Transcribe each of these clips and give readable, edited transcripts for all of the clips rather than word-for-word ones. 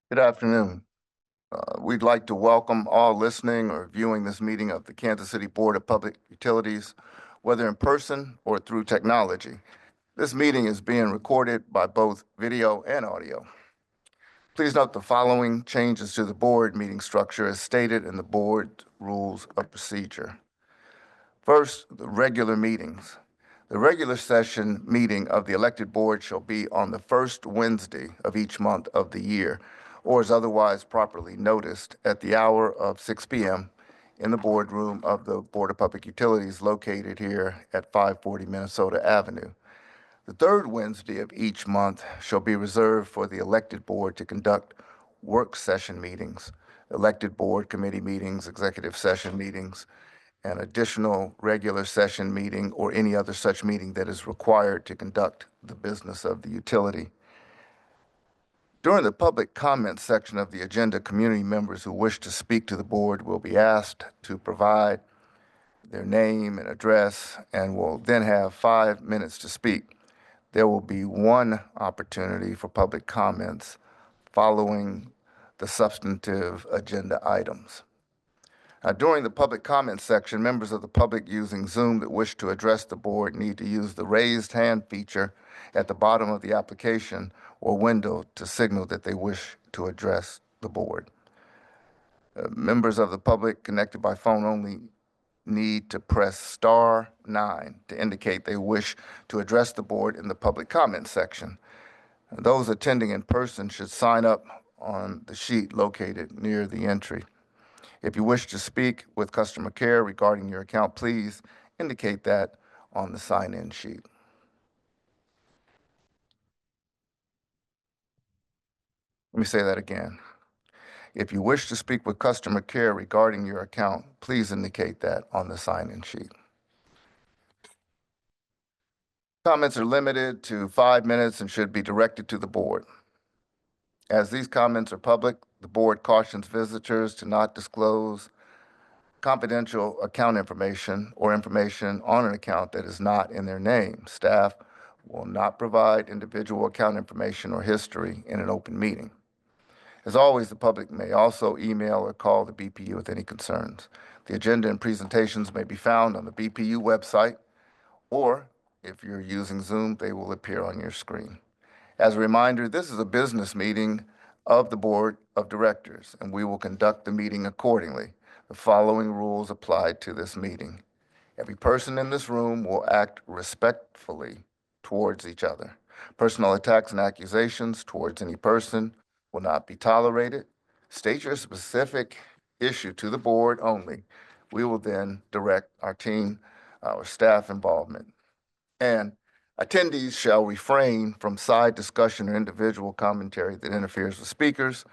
Good afternoon. We'd like to welcome all listening or viewing this meeting of the Kansas City Board of Public Utilities, whether in person or through technology. This meeting is being recorded by both video and audio. Please note the following changes to the board meeting structure as stated in the board rules of procedure. First, the regular meetings. The regular session meeting of the elected board shall be on the first Wednesday of each month of the year, or as otherwise properly noticed at the hour of 6 p.m. in the boardroom of the Board of Public Utilities located here at 540 Minnesota Avenue. The third Wednesday of each month shall be reserved for the elected board to conduct work session meetings, elected board committee meetings, executive session meetings, an additional regular session meeting or any other such meeting that is required to conduct the business of the utility. During the public comment section of the agenda, community members who wish to speak to the board will be asked to provide their name and address and will then have 5 minutes to speak. There will be one opportunity for public comments following the substantive agenda items. During the public comment section, members of the public using Zoom that wish to address the board need to use the raised hand feature at the bottom of the application or window to signal that they wish to address the board. Members of the public connected by phone only need to press *9 to indicate they wish to address the board in the public comment section. Those attending in person should sign up on the sheet located near the entry. If you wish to speak with customer care regarding your account, please indicate that on the sign-in sheet. Let me say that again. If you wish to speak with customer care regarding your account, please indicate that on the sign-in sheet. Comments are limited to 5 minutes and should be directed to the board. As these comments are public, the board cautions visitors to not disclose confidential account information or information on an account that is not in their name. Staff will not provide individual account information or history in an open meeting. As always, the public may also email or call the BPU with any concerns. The agenda and presentations may be found on the BPU website, or if you're using Zoom, they will appear on your screen. As a reminder, this is a business meeting of the Board of Directors, and we will conduct the meeting accordingly. The following rules apply to this meeting. Every person in this room will act respectfully towards each other. Personal attacks and accusations towards any person will not be tolerated. State your specific issue to the board only. We will then direct our team, our staff involvement. And attendees shall refrain from side discussion or individual commentary that interferes with speakers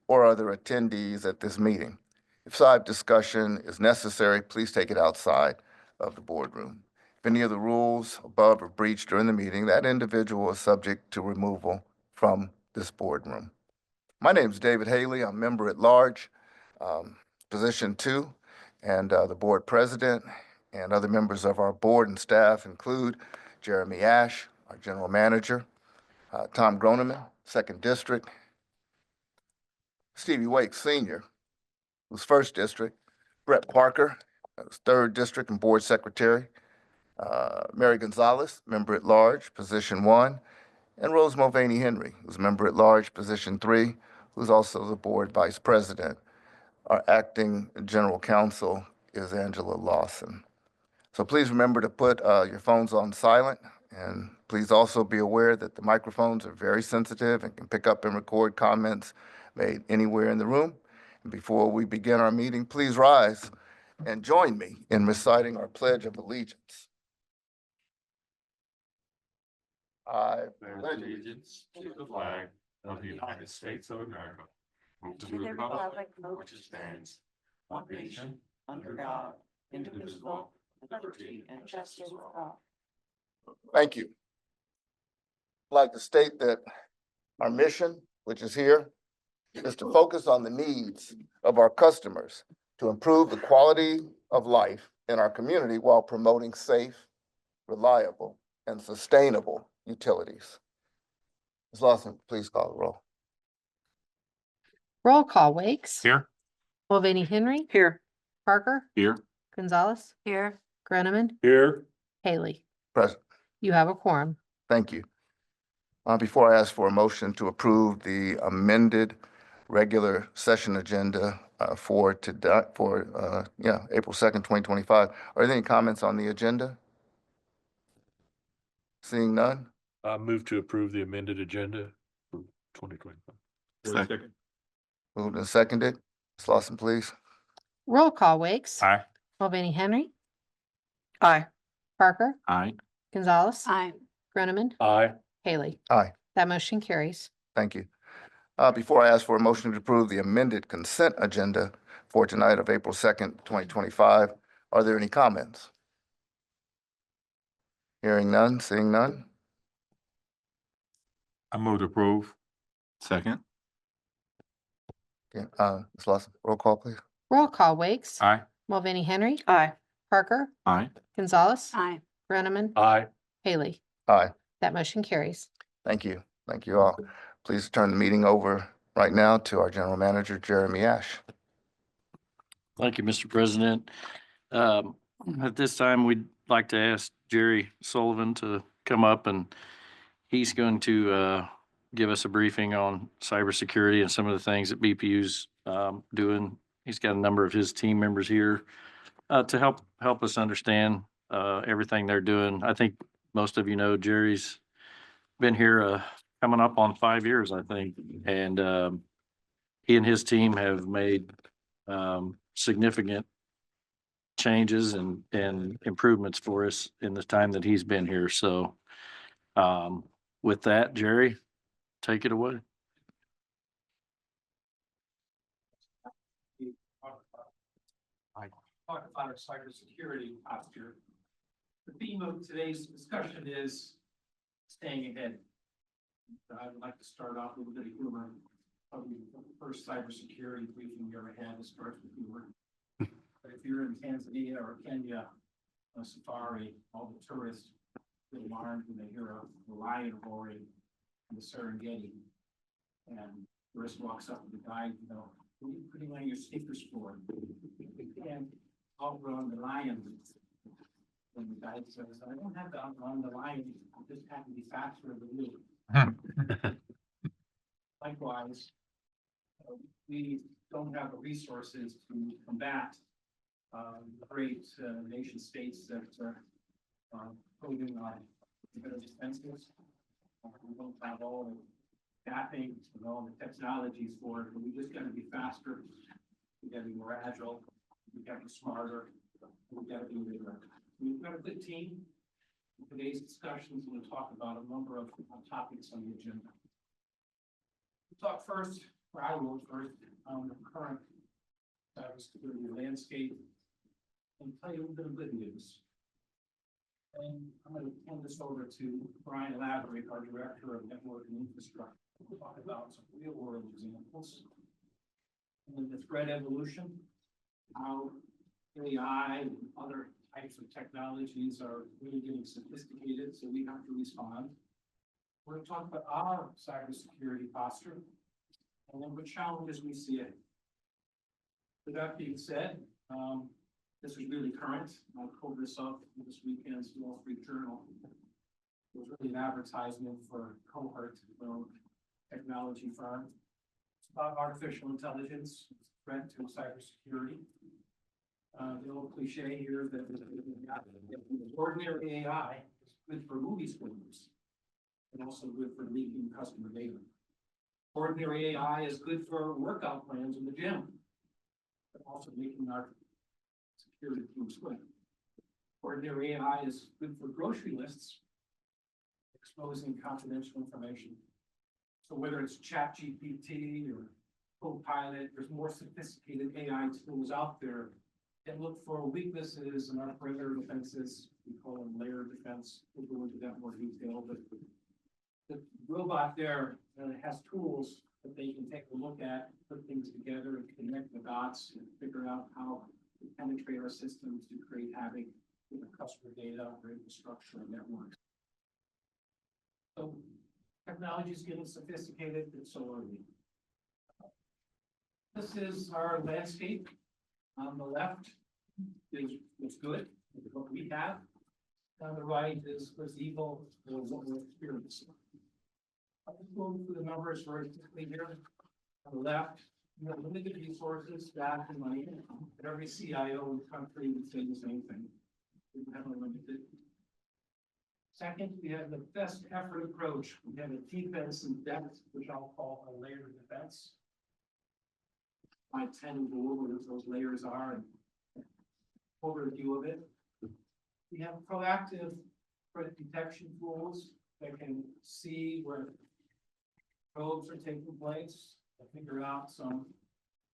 or other attendees at this meeting. If side discussion is necessary, please take it outside of the boardroom. If any of the rules above are breached during the meeting, that individual is subject to removal from this boardroom. My name is David Haley. I'm member at large, position 2, and the board president and other members of our board and staff include Jeremy Ash, our general manager, Tom Groneman, 2nd District, Stevie Wake Sr., who's 1st District, Brett Parker, who's 3rd District and board secretary, Mary Gonzalez, member at large, position 1, and Rose Mulvaney Henry, who's member at large, position 3, who's also the board vice president. Our acting general counsel is Angela Lawson. So please remember to put your phones on silent, and please also be aware that the microphones are very sensitive and can pick up and record comments made anywhere in the room. And before we begin our meeting, please rise and join me in reciting our Pledge of Allegiance. I pledge allegiance to the flag of the United States of America, and to the republic for which it stands, one nation, under God, indivisible, with liberty and justice for all. Thank you. I'd like to state that our mission, which is here, is to focus on the needs of our customers to improve the quality of life in our community while promoting safe, reliable, and sustainable utilities. Ms. Lawson, please call the roll. Roll call, Wakes. Here. Mulvaney Henry. Here. Parker. Here. Gonzalez. Here. Groneman. Here. Haley. Present. You have a quorum. Thank you. Before I ask for a motion to approve the amended regular session agenda for today, April 2nd, 2025, are there any comments on the agenda? Seeing none? I move to approve the amended agenda for 2025. Second. Moved and seconded. Ms. Lawson, please. Roll call, Wakes. Aye. Mulvaney Henry. Aye. Parker. Aye. Gonzalez. Aye. Groneman. Aye. Haley. Aye. That motion carries. Thank you. Before I ask for a motion to approve the amended consent agenda for tonight of April 2nd, 2025, are there any comments? Hearing none, seeing none? I move to approve. Second. Okay, Ms. Lawson, roll call, please. Roll call, Wakes. Aye. Mulvaney Henry. Aye. Parker. Aye. Gonzalez. Aye. Groneman. Aye. Haley. Aye. That motion carries. Thank you. Thank you all. Please turn the meeting over right now to our General Manager, Jeremy Ash. Thank you, Mr. President. At this time, we'd like to ask Jerry Sullivan to come up, and he's going to give us a briefing on cybersecurity and some of the things that BPU's doing. He's got a number of his team members here to help us understand everything they're doing. I think most of you know Jerry's been here coming up on 5 years, I think, and he and his team have made significant changes and improvements for us in the time that he's been here. So with that, Jerry, take it away. Talk about our cybersecurity posture. The theme of today's discussion is staying ahead. I would like to start off with a bit of humor. Probably the first cybersecurity briefing you ever had starts with humor. But if you're in Tanzania or Kenya on a safari, all the tourists get alarmed when they hear a lion roaring in the Serengeti. And the tourist walks up to the guide, what are you putting on your sneakers for? And outrun the lion. And the guide says, I don't have to outrun the lion, I just have to be faster than you. Likewise, we don't have the resources to combat great nation states that are putting on better defenses. We don't have all the staffing and all the technologies for it, but we just gotta be faster. We gotta be more agile. We gotta be smarter. We gotta be bigger. We've got a good team. In today's discussions, we'll talk about a number of topics on the agenda. We'll talk first, or I will first, on the current cybersecurity landscape and tell you a little bit of good news. And I'm going to hand this over to Brian Lavery, our Director of Network and Infrastructure. We'll talk about some real world examples. And then the threat evolution, how AI and other types of technologies are really getting sophisticated, so we have to respond. We're going to talk about our cybersecurity posture and then what challenges we see it. With that being said, this is really current. I'll pull this up in this weekend's Wall Street Journal. It was really an advertisement for Cohort, technology firm. It's about artificial intelligence, threat to cybersecurity. The old cliche here that ordinary AI is good for movie screens and also good for leaking customer data. Ordinary AI is good for workout plans in the gym, but also making our security team swim. Ordinary AI is good for grocery lists, exposing confidential information. So whether it's ChatGPT or Copilot, there's more sophisticated AI tools out there that look for weaknesses in our perimeter defenses. We call them layer defense. We'll go into that more detail, but the robot there has tools that they can take a look at, put things together and connect the dots and figure out how to penetrate our systems to create havoc with the customer data, our infrastructure and networks. So technology is getting sophisticated, and so are we. This is our landscape. On the left is good, what we have. On the right is what's evil, or what we're experiencing. I'll just go through the numbers very quickly here. On the left, you have limited resources, staff, and money. But every CIO in the country would say the same thing. We have unlimited. Second, we have the best effort approach. We have a defense in depth, which I'll call a layered defense. I tend to go over what those layers are and overview of it. We have proactive threat detection tools that can see where probes are taking place, to figure out some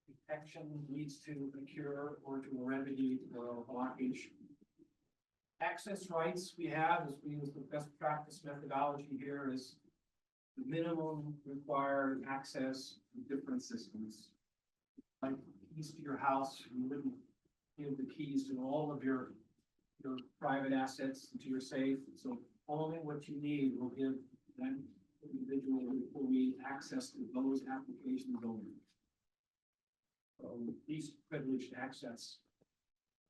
detection needs to occur or to a remedy or a blockage. Access rights we have, as we use the best practice methodology here, is the minimum required access to different systems. Like keys to your house, you wouldn't give the keys to all of your private assets to your safe. So only what you need will give that individual who will need access to those applications only. Least privileged access.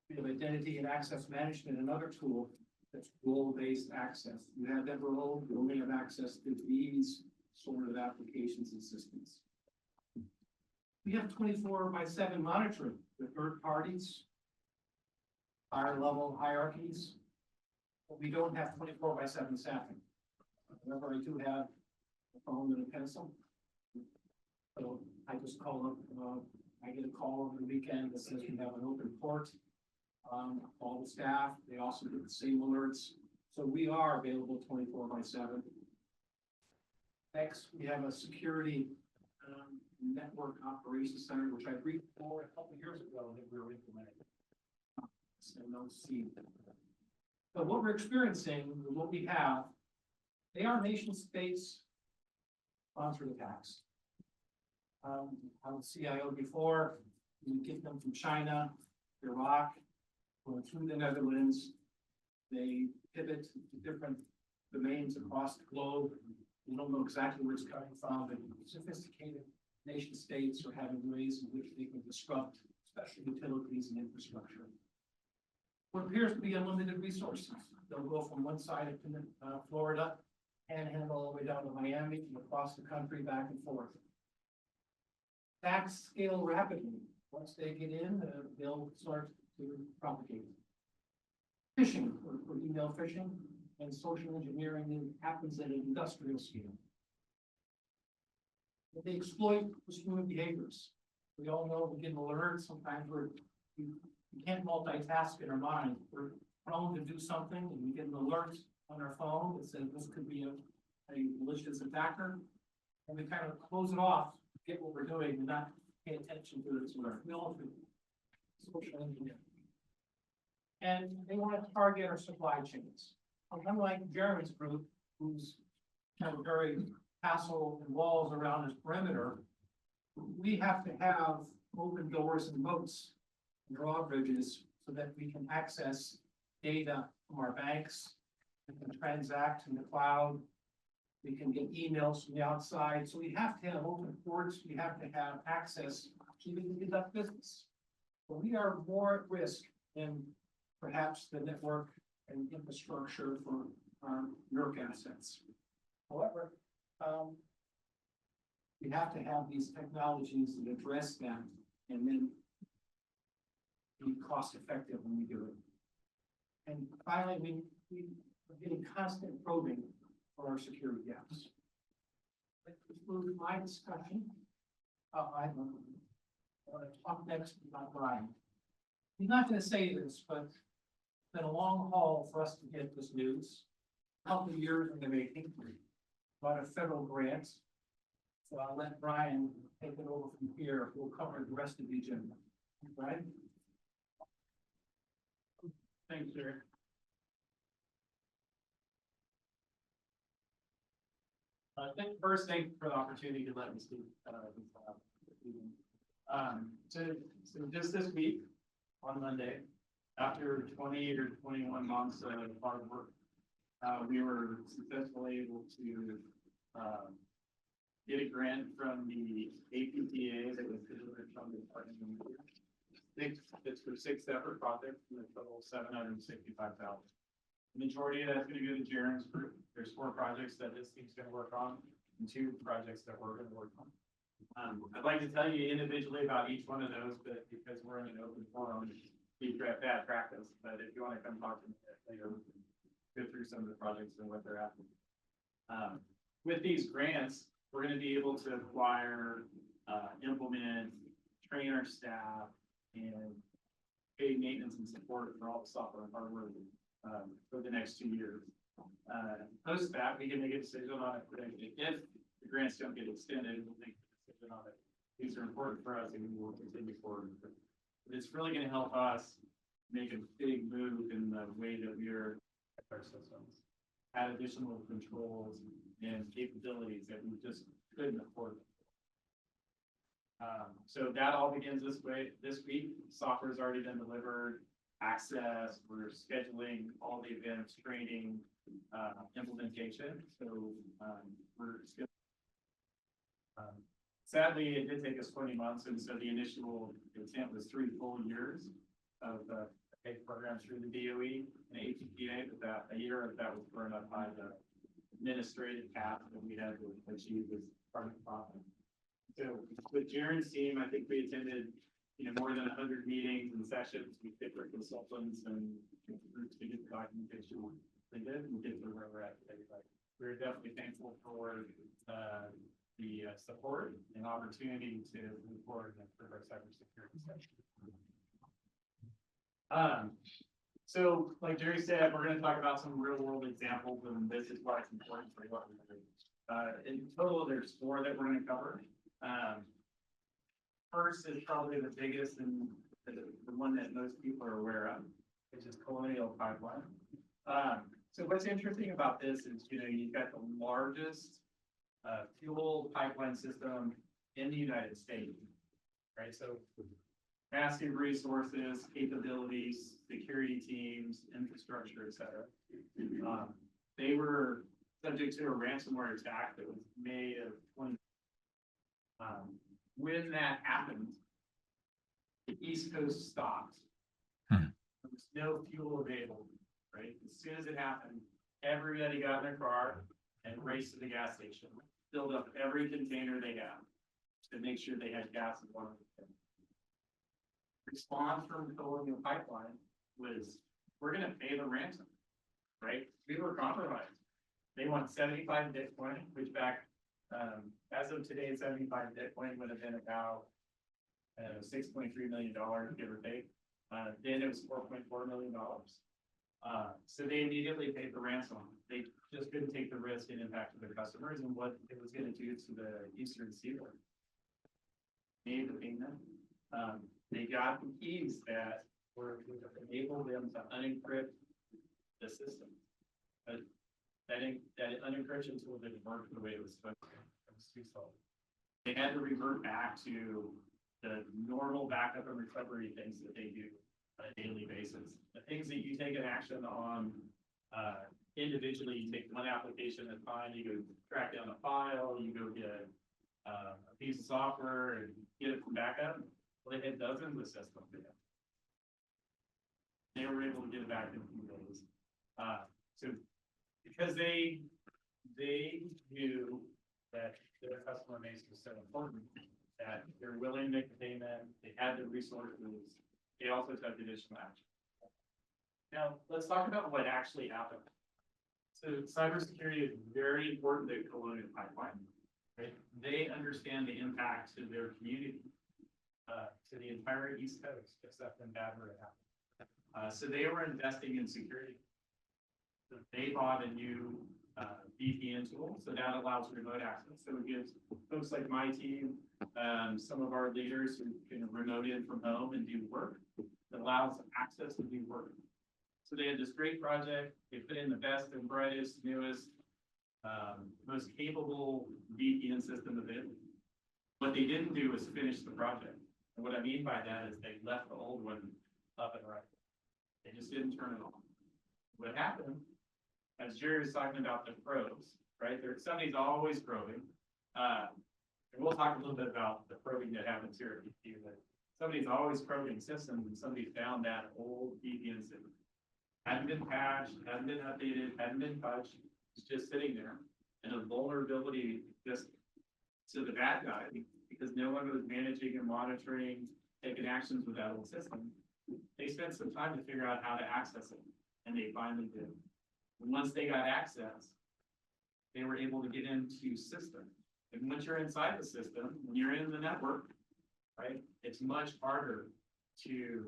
We have identity and access management, another tool that's role-based access. You have that role, you only have access to these sort of applications and systems. We have 24/7 monitoring with third parties, higher level hierarchies, but we don't have 24/7 staffing. However, I do have a phone and a pencil. So I just call up, I get a call over the weekend that says we have an open port. All the staff, they also get the same alerts. So we are available 24/7. Next, we have a security network operations center, which I briefed for a couple of years ago that we were implementing. So no see. But what we're experiencing, what we have, they are nation states sponsored attacks. I was CIO before, we get them from China, Iraq, going through the Netherlands. They pivot to different domains across the globe. We don't know exactly where it's coming from, but sophisticated nation states are having ways in which they can disrupt, especially utilities and infrastructure. What appears to be unlimited resources. They'll go from one side of Florida, Panhandle, all the way down to Miami, and across the country, back and forth. Attacks scale rapidly. Once they get in, they'll start to propagate. Phishing, or email phishing, and social engineering happens at an industrial scale. But they exploit human behaviors. We all know we get an alert. Sometimes we can't multitask in our mind. We're prone to do something and we get an alert on our phone that says this could be a malicious attacker. And we kind of close it off, get what we're doing, and not pay attention to this alert. We all do social engineering. And they want to target our supply chains. Unlike Jeremy's group, who's kind of very castle and walls around his perimeter, we have to have open doors and moats and drawbridges so that we can access data from our banks, we can transact in the cloud, we can get emails from the outside. So we have to have open ports, we have to have access so we can conduct business. But we are more at risk than perhaps the network and infrastructure for our NERC assets. However, we have to have these technologies that address them and then be cost effective when we do it. And finally, we are getting constant probing for our security gaps. That concludes my discussion. I want to talk next about Brian. He's not going to say this, but it's been a long haul for us to get this news. A couple of years in the making, about a federal grant. So I'll let Brian take it over from here. We'll cover the rest of the agenda. Brian? Thanks, sir. First, thank you for the opportunity to let me speak. So just this week, on Monday, after 20 or 21 months of hard work, we were successfully able to get a grant from the APTA that was delivered from the Department of Interior. It's for 6 separate projects, and a total of $765,000. The majority of that's gonna go to Jaren's group. There's 4 projects that this team's gonna work on, and 2 projects that we're gonna work on. I'd like to tell you individually about each one of those, but because we're in an open forum, we have bad practice. But if you wanna come talk to me later, we can go through some of the projects and what they're at. With these grants, we're gonna be able to acquire, implement, train our staff, and pay maintenance and support for all the software and hardware, for the next 2 years. Post that, we can make a decision on it. If the grants don't get extended, we'll make a decision on it. These are important for us and we will continue forward. But it's really gonna help us make a big move in the way that we are our systems. Add additional controls and capabilities that we just couldn't afford. So that all begins this week. Software's already been delivered, access, we're scheduling all the events, training, implementation. So, we're still. Sadly, it did take us 20 months, and so the initial intent was 3 full years of paid programs through the DOE and APTA, but that a year of that was burned up by the administrative task that we had to achieve as part of the problem. So with Jaren's team, I think we attended, more than 100 meetings and sessions. We picked our consultants and groups to get the documentation they did and get to where we're at today. But we're definitely thankful for the support and opportunity to move forward and improve our cybersecurity section. So like Jerry said, we're going to talk about some real world examples, and this is why it's important for what we're doing. In total, there's 4 that we're going to cover. First is probably the biggest and the one that most people are aware of, which is Colonial Pipeline. So what's interesting about this is, you've got the largest fuel pipeline system in the United States, right? So massive resources, capabilities, security teams, infrastructure, et cetera. They were subject to a ransomware attack that was May of 20. When that happened, the East Coast stopped. There was no fuel available, right? As soon as it happened, everybody got in their car and raced to the gas station, filled up every container they had to make sure they had gas and water. Response from Colonial Pipeline was, we're going to pay the ransom, right? We were compromised. They want 75 Bitcoin, which back, as of today, 75 Bitcoin would have been about $6.3 million, give or take. Then it was $4.4 million. So they immediately paid the ransom. They just couldn't take the risk and impact to their customers and what it was going to do to the Eastern Seaboard. Made the payment. They got the keys that were enable them to unencrypt the system. But that unencryption tool didn't work the way it was supposed to. It was too slow. They had to revert back to the normal backup and recovery things that they do on a daily basis. The things that you take an action on individually, you take one application at a time, you go track down a file, you go get a piece of software and get it from backup. Well, they had dozens of systems. They were able to get it back in a few days. So because they knew that their customer base was so important that they're willing to make the payment, they had the resources, they also took additional action. Now, let's talk about what actually happened. So cybersecurity is very important to Colonial Pipeline, right? They understand the impact to their community, to the entire East Coast, except in bad where it happened. So they were investing in security. So they bought a new VPN tool, so that allows remote access. So it gives folks like my team, some of our leaders who can remote in from home and do work, that allows access to do work. So they had this great project. They put in the best and brightest, newest, most capable VPN system available. What they didn't do is finish the project. And what I mean by that is they left the old one up and running. They just didn't turn it on. What happened, as Jerry was talking about the probes, right? Somebody's always probing. And we'll talk a little bit about the probing that happens here at BP, but somebody's always probing systems and somebody found that old VPN system. Hadn't been patched, hadn't been updated, hadn't been touched, it's just sitting there. And a vulnerability just to the bad guy, because no one was managing and monitoring, taking actions with that old system. They spent some time to figure out how to access it, and they finally did. And once they got access, they were able to get into system. And once you're inside the system, when you're in the network, right, it's much harder to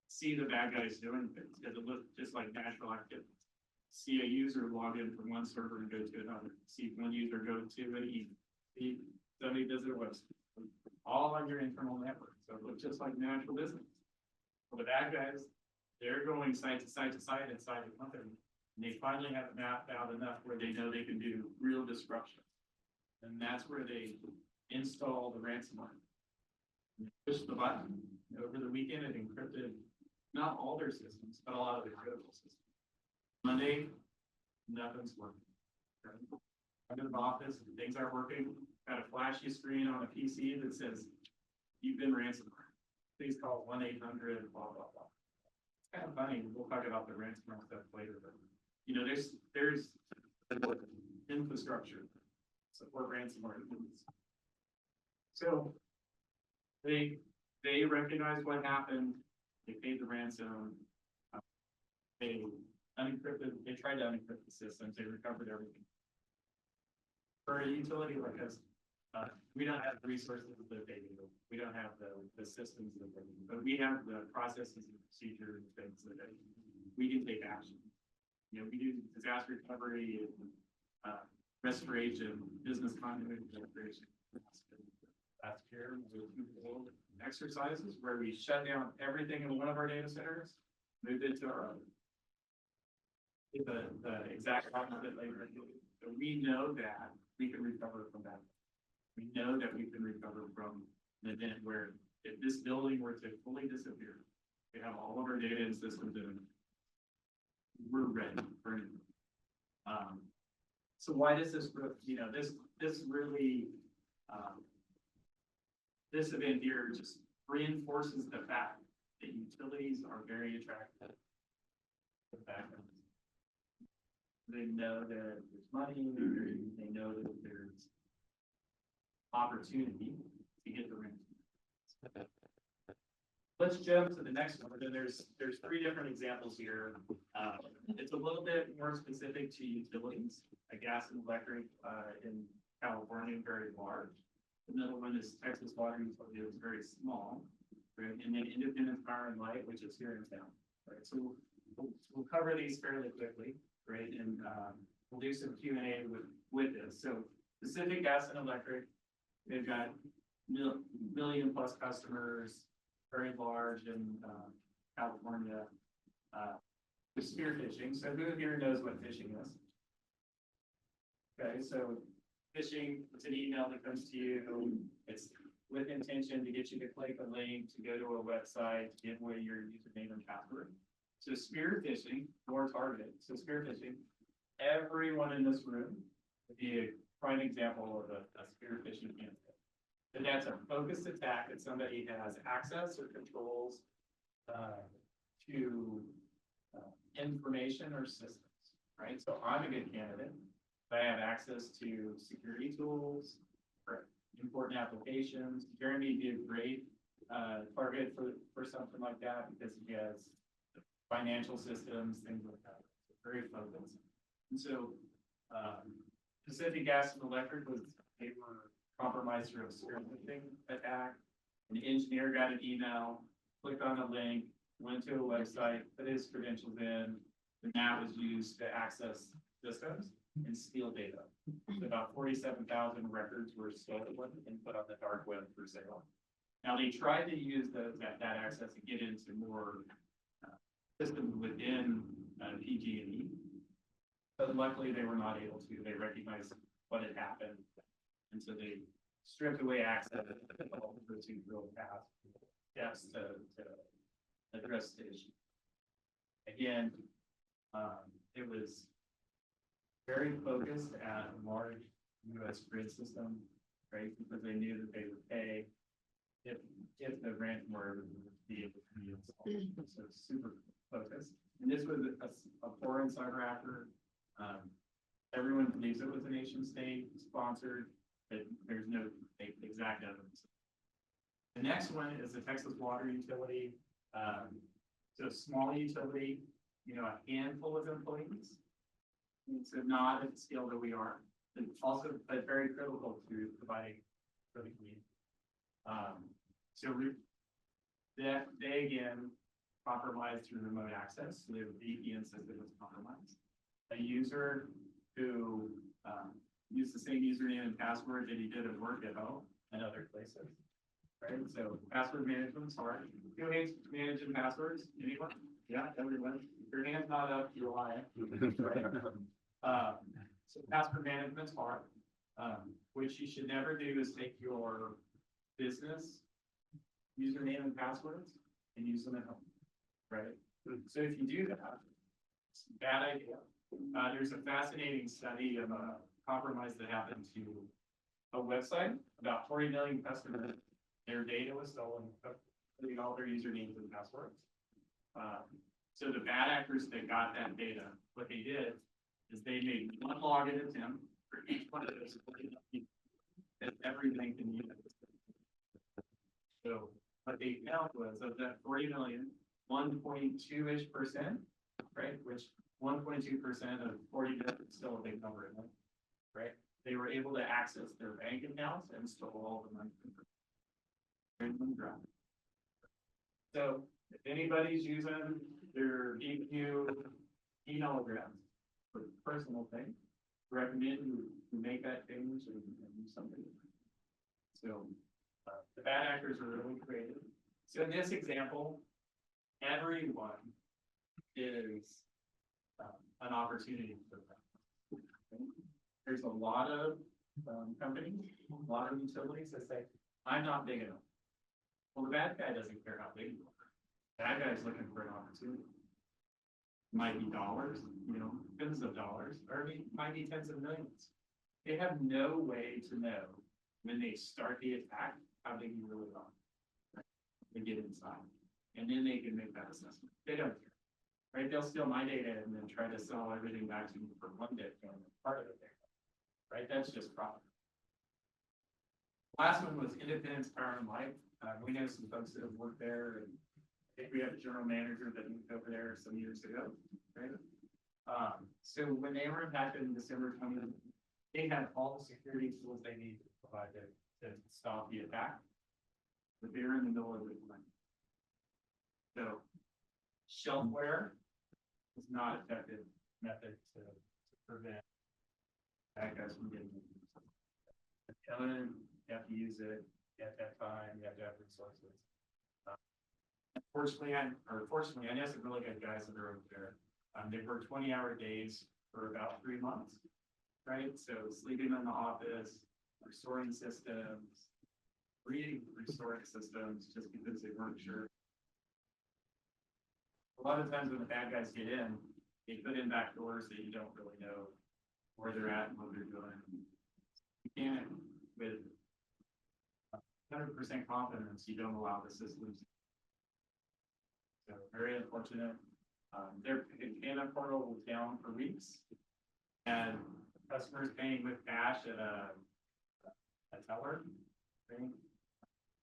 see the bad guys doing things, because it looks just like natural activity. See a user log in from one server and go to another, see one user go to an see somebody visit a website, all on your internal network. So it looks just like natural business. Well, the bad guys, they're going site to site to site inside the company. And they finally have it mapped out enough where they know they can do real disruption. And that's where they install the ransomware. Push the button. Over the weekend, it encrypted not all their systems, but a lot of their critical systems. Monday, nothing's working. I'm in the office, things aren't working. Got a flashy screen on a PC that says, "You've been ransomware. Please call 1-800 blah, blah, blah." It's kind of funny. We'll talk about the ransomware stuff later, but you know, there's infrastructure support ransomware. So they recognized what happened. They paid the ransom. They tried to unencrypt the systems. They recovered everything. For a utility like us, we don't have the resources that they do. We don't have the systems that they do, but we have the processes and procedures and things that we can take action. You know, we do disaster recovery and restoration, business continuity restoration. Last year, we did exercises where we shut down everything in one of our data centers, moved it to our other. The exact opposite later. So we know that we can recover from that. We know that we can recover from an event where if this building were to fully disappear, we have all of our data and systems in it. We're ready for it. So why does this, you know, this really, this event here just reinforces the fact that utilities are very attracted to backups. They know that there's money, they know that there's opportunity to get the rent. Let's jump to the next one. Then there's three different examples here. It's a little bit more specific to utilities, a gas and electric in California, very large. The middle one is Texas Water Utility, it's very small, right? And then Independence Power and Light, which is here in town, right? So we'll cover these fairly quickly, right? And we'll do some Q&A with this. So Pacific Gas and Electric, they've got million plus customers, very large in California. With spearfishing. So who here knows what phishing is? Okay, so phishing, it's an email that comes to you. It's with intention to get you to click a link to go to a website, to give away your username and password. So spearfishing, more targeted. So spearfishing, everyone in this room would be a prime example of a spearfishing candidate. And that's a focused attack that somebody has access or controls to information or systems, right? So I'm a good candidate. I have access to security tools for important applications. Jeremy would be a great target for something like that because he has financial systems, things like that. So very focused. And so Pacific Gas and Electric they were compromised through a spearfishing attack. An engineer got an email, clicked on a link, went to a website, put his credentials in, and that was used to access systems and steal data. So about 47,000 records were stolen and put on the dark web for sale. Now they tried to use that access to get into more systems within PG&E, but luckily they were not able to. They recognized what had happened, and so they stripped away access to real past steps to address the issue. Again, it was very focused at a large U.S. grid system, right? Because they knew that they would pay if the ransomware would be able to be installed. So it's super focused. And this was a foreign cyber hacker. Everyone believes it was a nation state sponsored, but there's no exact evidence. The next one is the Texas Water Utility. So small utility, you know, a handful of employees. So not at the scale that we are, and also, but very critical to providing for the community. That they again compromised through remote access. So the VPN system was compromised. A user who used the same username and password that he did at work, at home, and other places. Right, so password management's hard. Who hates managing passwords? Anyone? Yeah, everyone. If your hand's not up, you're lying. Right? So password management's hard. Which you should never do is take your business username and passwords and use them at home. Right? So if you do that, it's a bad idea. There's a fascinating study of a compromise that happened to a website. About 40 million customers, their data was stolen, including all their usernames and passwords. So the bad actors that got that data, what they did is they made one login attempt for each one of those that everything can use. So what they found was of that 40 million, 1.2-ish%, right? Which 1.2% of 40 million is still a big number, right? They were able to access their bank accounts and stole all the money. So if anybody's using their EQ email address for personal thing, recommend you make that change and do something. So the bad actors are really creative. So in this example, everyone is an opportunity for them. There's a lot of companies, a lot of utilities that say, I'm not big enough. Well, the bad guy doesn't care how big you are. Bad guy's looking for an opportunity. Might be dollars, you know, tens of dollars, or it might be tens of millions. They have no way to know when they start the attack how big you really are. They get inside, and then they can make that assessment. They don't care, right? They'll steal my data and then try to sell everything back to me for one Bitcoin, part of it there, right? That's just profit. Last one was Independence Power and Light. We know some folks that have worked there, and I think we have a general manager that moved over there some years ago, right? So when they were impacted in December 2020, they had all the security tools they need to provide to stop the attack, but they were in the middle of the plan. So shelfware is not an effective method to prevent bad guys from getting in. You have to use it, you have to have time, you have to have resources. Fortunately, I know some really good guys that are over there. They work 20-hour days for about 3 months, right? So sleeping in the office, restoring systems, restoring systems just because they weren't sure. A lot of times when the bad guys get in, they put in back doors that you don't really know where they're at and what they're doing. You can't, with 100% confidence, you don't allow the systems. So very unfortunate. Their payment portal was down for weeks, and customers paying with cash at a teller, right?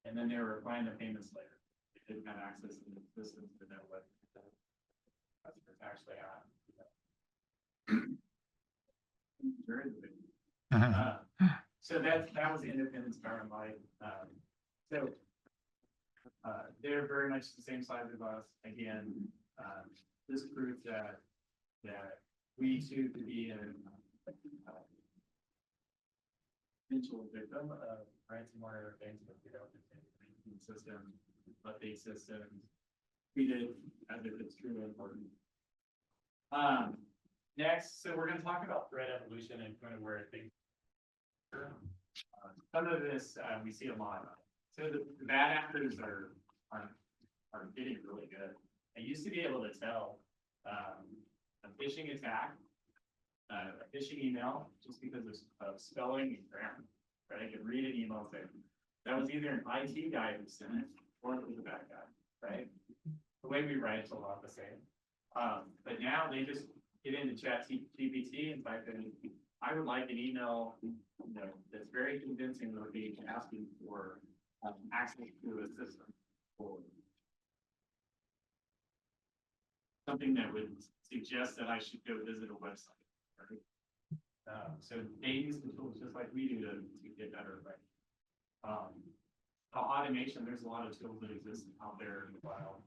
And then they were applying the payments later. They didn't have access to the systems to know what the customers actually had. So that was Independence Power and Light. They're very much the same size as us. Again, this proves that we too could be an potential victim of ransomware things that we don't understand systems, update systems, treated as if it's truly important. Next, so we're going to talk about threat evolution and kind of where things. Some of this we see a lot of. So the bad actors are getting really good. I used to be able to tell a phishing attack, a phishing email, just because of spelling and grammar, right? I could read an email and say, that was either an IT guy who sent it, or it was a bad guy, right? The way we write is a lot the same. But now they just get into GPT and type in, I would like an email, that's very convincing of being asking for access to a system. Or something that would suggest that I should go visit a website. Right? So they use the tools just like we do to get better, right? Automation, there's a lot of tools that exist out there in the wild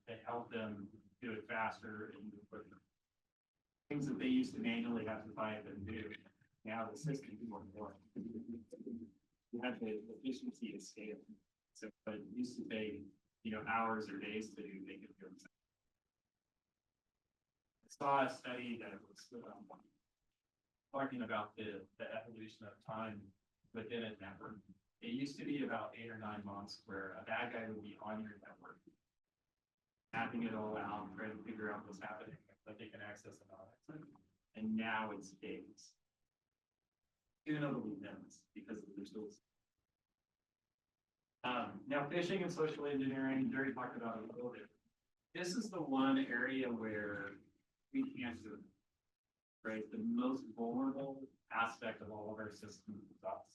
that help them do it faster and quicker. Things that they used to manually have to type and do, now the system is more important. You have the efficiency to scale. So, but it used to take, hours or days to do, they could do it. I saw a study that was talking about the evolution of time within a network. It used to be about 8 or 9 months where a bad guy would be on your network, mapping it all out, trying to figure out what's happening, but they can access it all. And now it's days. Soon it'll be minutes because of the tools. Now phishing and social engineering, Jerry talked about it a little bit. This is the one area where we can't do it. Right? The most vulnerable aspect of all of our systems is us,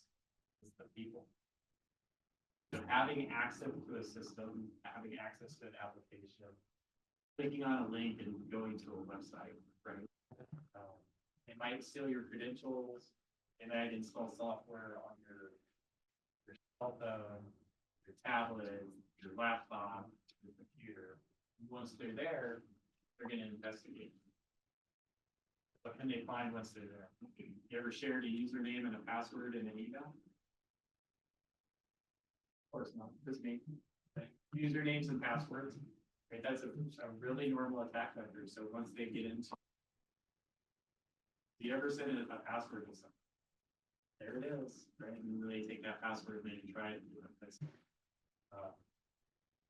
is the people. So having access to a system, having access to an application, clicking on a link and going to a website, right? It might steal your credentials. It might install software on your cell phone, your tablet, your laptop, your computer. Once they're there, they're going to investigate. What can they find once they're there? You ever shared a username and a password in an email? Of course not, just me. Okay. Usernames and passwords. Right? That's a really normal attack vector. So once they get into, if you ever send in a password to something, there it is, right? And they take that password and they try it.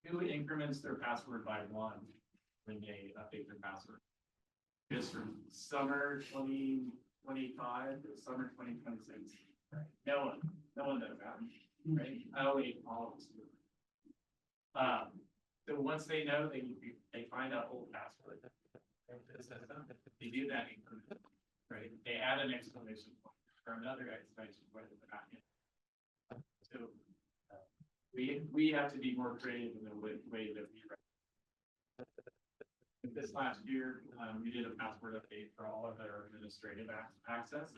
Who increments their password by 1 when they update their password? Just from summer 2025 to summer 2026. Right? No one does that, right? Oh wait, all of us do. So once they know, they find out old password. They do that increment, right? They add an exclamation point or another exclamation point at the back end. So we have to be more creative in the way that we write. This last year, we did a password update for all of their administrative access.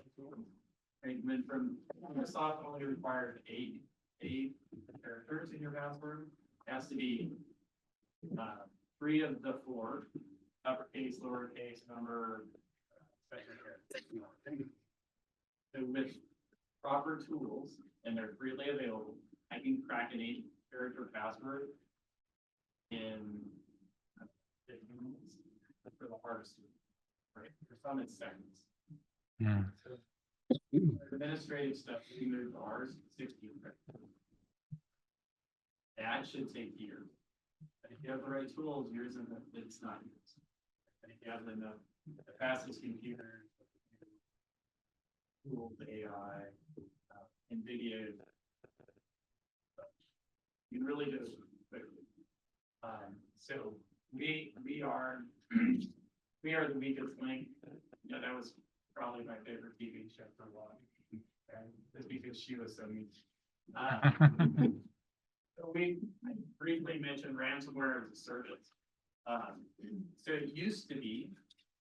And then from Microsoft only required eight characters in your password. It has to be 3 of the 4, uppercase, lowercase, number, special character. So with proper tools, and they're freely available, I can crack an 8-character password in 15 minutes for the hardest one, right? For some, it's seconds. So, administrative stuff, we moved ours 16 characters. That should take years. But if you have the right tools, yours and it's not yours. And if you have the fastest computers, tools, AI, NVIDIA, you can really do it quickly. So we are the weakest link. That was probably my favorite TV show for a while. And it's because she was so mean. So I briefly mentioned ransomware as a service. So it used to be,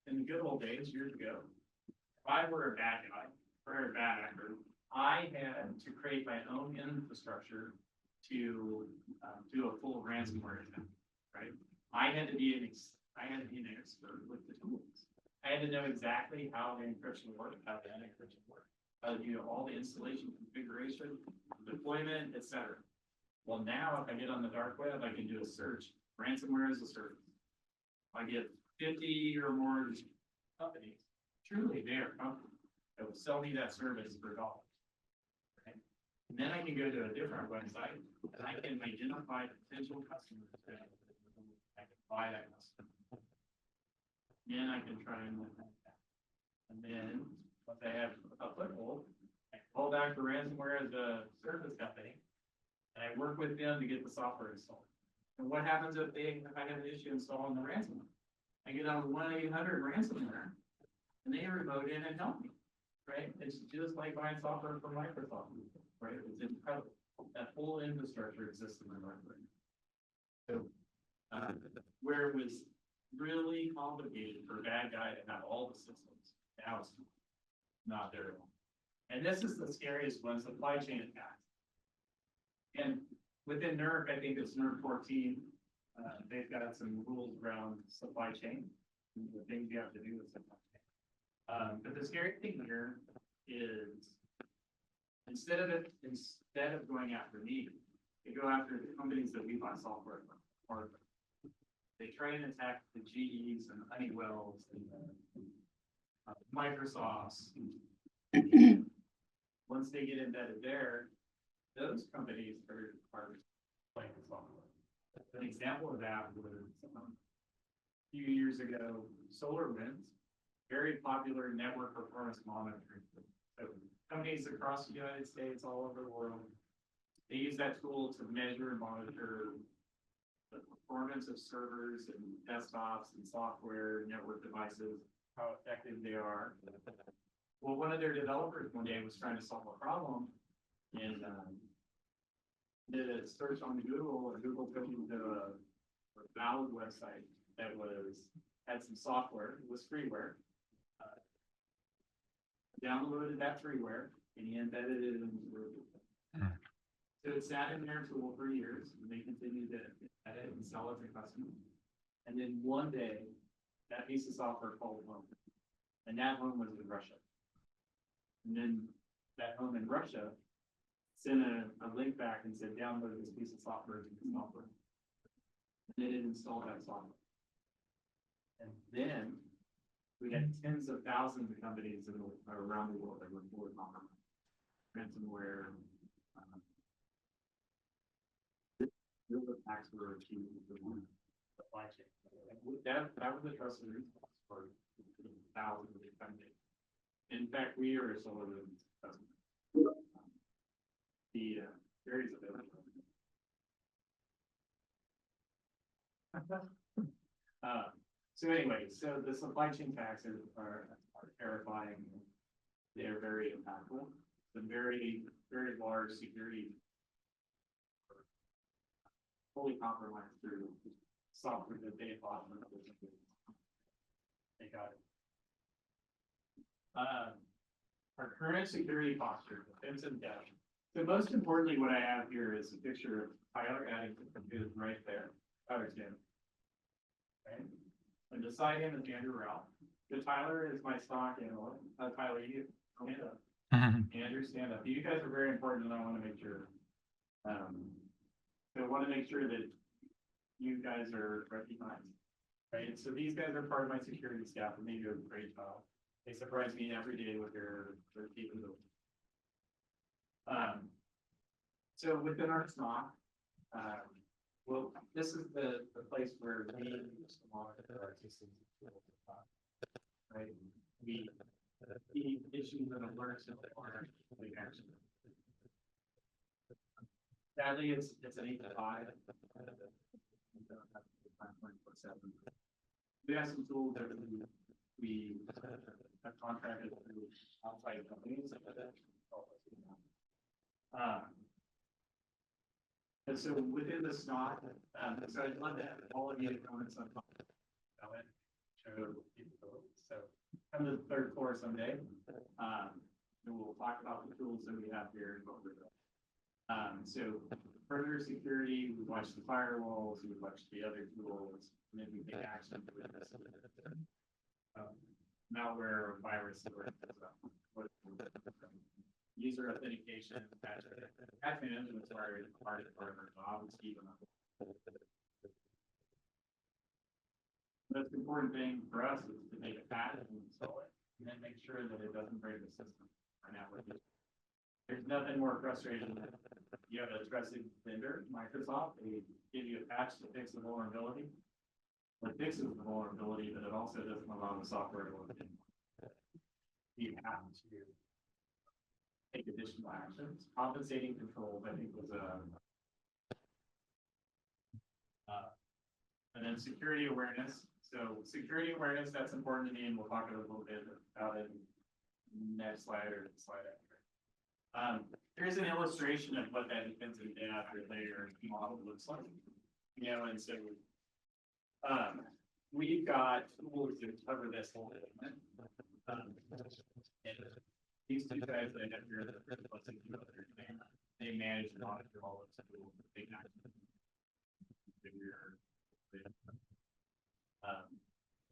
in the good old days, years ago, if I were a bad guy or a bad actor, I had to create my own infrastructure to do a full ransomware attack, right? I had to be an expert with the tools. I had to know exactly how the encryption worked, how the encryption worked, how to do all the installation, configuration, deployment, etc. Well, now if I get on the dark web, I can do a search. Ransomware is a service. I get 50 or more companies, truly they are companies that will sell me that service for $1. Right? And then I can go to a different website and I can identify potential customers. I can buy that customer. Then I can try and then once I have a foothold, I called out for ransomware as a service company. And I work with them to get the software installed. And what happens if I have an issue installing the ransomware? I get on 1-800 ransomware, and they remote in and help me, right? It's just like buying software from Microsoft, right? It's incredible. That whole infrastructure exists in the market. So, where it was really complicated for a bad guy to have all the systems, now it's not there. And this is the scariest one, supply chain attacks. And within NERC, I think it's NERC 14, they've got some rules around supply chain, and the things you have to do with supply chain. But the scary thing here is instead of going after me, they go after the companies that we buy software from. Or they try and attack the GEs and Honeywells and the Microsofts. Once they get embedded there, those companies are playing the software. An example of that was a few years ago, SolarWinds, very popular network performance monitoring. So companies across the United States, all over the world, they use that tool to measure and monitor the performance of servers and desktops and software, network devices, how effective they are. Well, one of their developers one day was trying to solve a problem and did a search on Google, and Google took him to a valid website that had some software, it was freeware. Downloaded that freeware and he embedded it into Google. So it sat in their tool for years, and they continued to edit and sell it to customers. And then one day, that piece of software called home, and that home was in Russia. And then that home in Russia sent a link back and said, download this piece of software to the software. And they didn't install that software. And then we had tens of thousands of companies around the world that were full of ransomware. Real attacks were achieved with the supply chain. That was a trusted response for thousands of companies. In fact, we are a SolarWinds customer. The areas of it. So anyway, so the supply chain taxes are terrifying. They're very impactful. The very, very large security fully compromised through software that they bought from other companies. They got it. Our current security posture, defense and depth. So most importantly, what I have here is a picture of Tyler Addington, who is right there. Tyler's in. Okay. And beside him is Andrew Ralph. So Tyler is my stock analyst. Tyler, you stand up. Andrew, stand up. You guys are very important, and I want to make sure. So I want to make sure that you guys are recognized. Right. So these guys are part of my security staff, and they do a great job. They surprise me every day with their capabilities. So within our SNOC, well, this is the place where we use to monitor our systems. Right? We see issues and alerts in our action. Sadly, it's an 8 to 5. We have some tools that we have contracted through outside companies. And so within the SNOC, so I'd love to have all of you to comment on show capabilities. So come to the 3rd floor someday. And we'll talk about the tools that we have here and what we're doing. So further security, we watch the firewalls, we watch the other tools, and then we take action with this. Malware or virus or user authentication, patch management is part of our job. The most important thing for us is to make a patch and install it, and then make sure that it doesn't break the system or network. There's nothing more frustrating than you have a trusted vendor, Microsoft, they give you a patch to fix the vulnerability. It fixes the vulnerability, but it also doesn't allow the software to work. You have to take additional actions. Compensating controls, I think, was and then security awareness. So security awareness, that's important to me, and we'll talk a little bit about it next slide or the slide after. Here's an illustration of what that defensive day after layer model looks like. You know, and so we've got tools to cover this whole thing. And these two guys that I have here, they manage and monitor all of the tools that they got.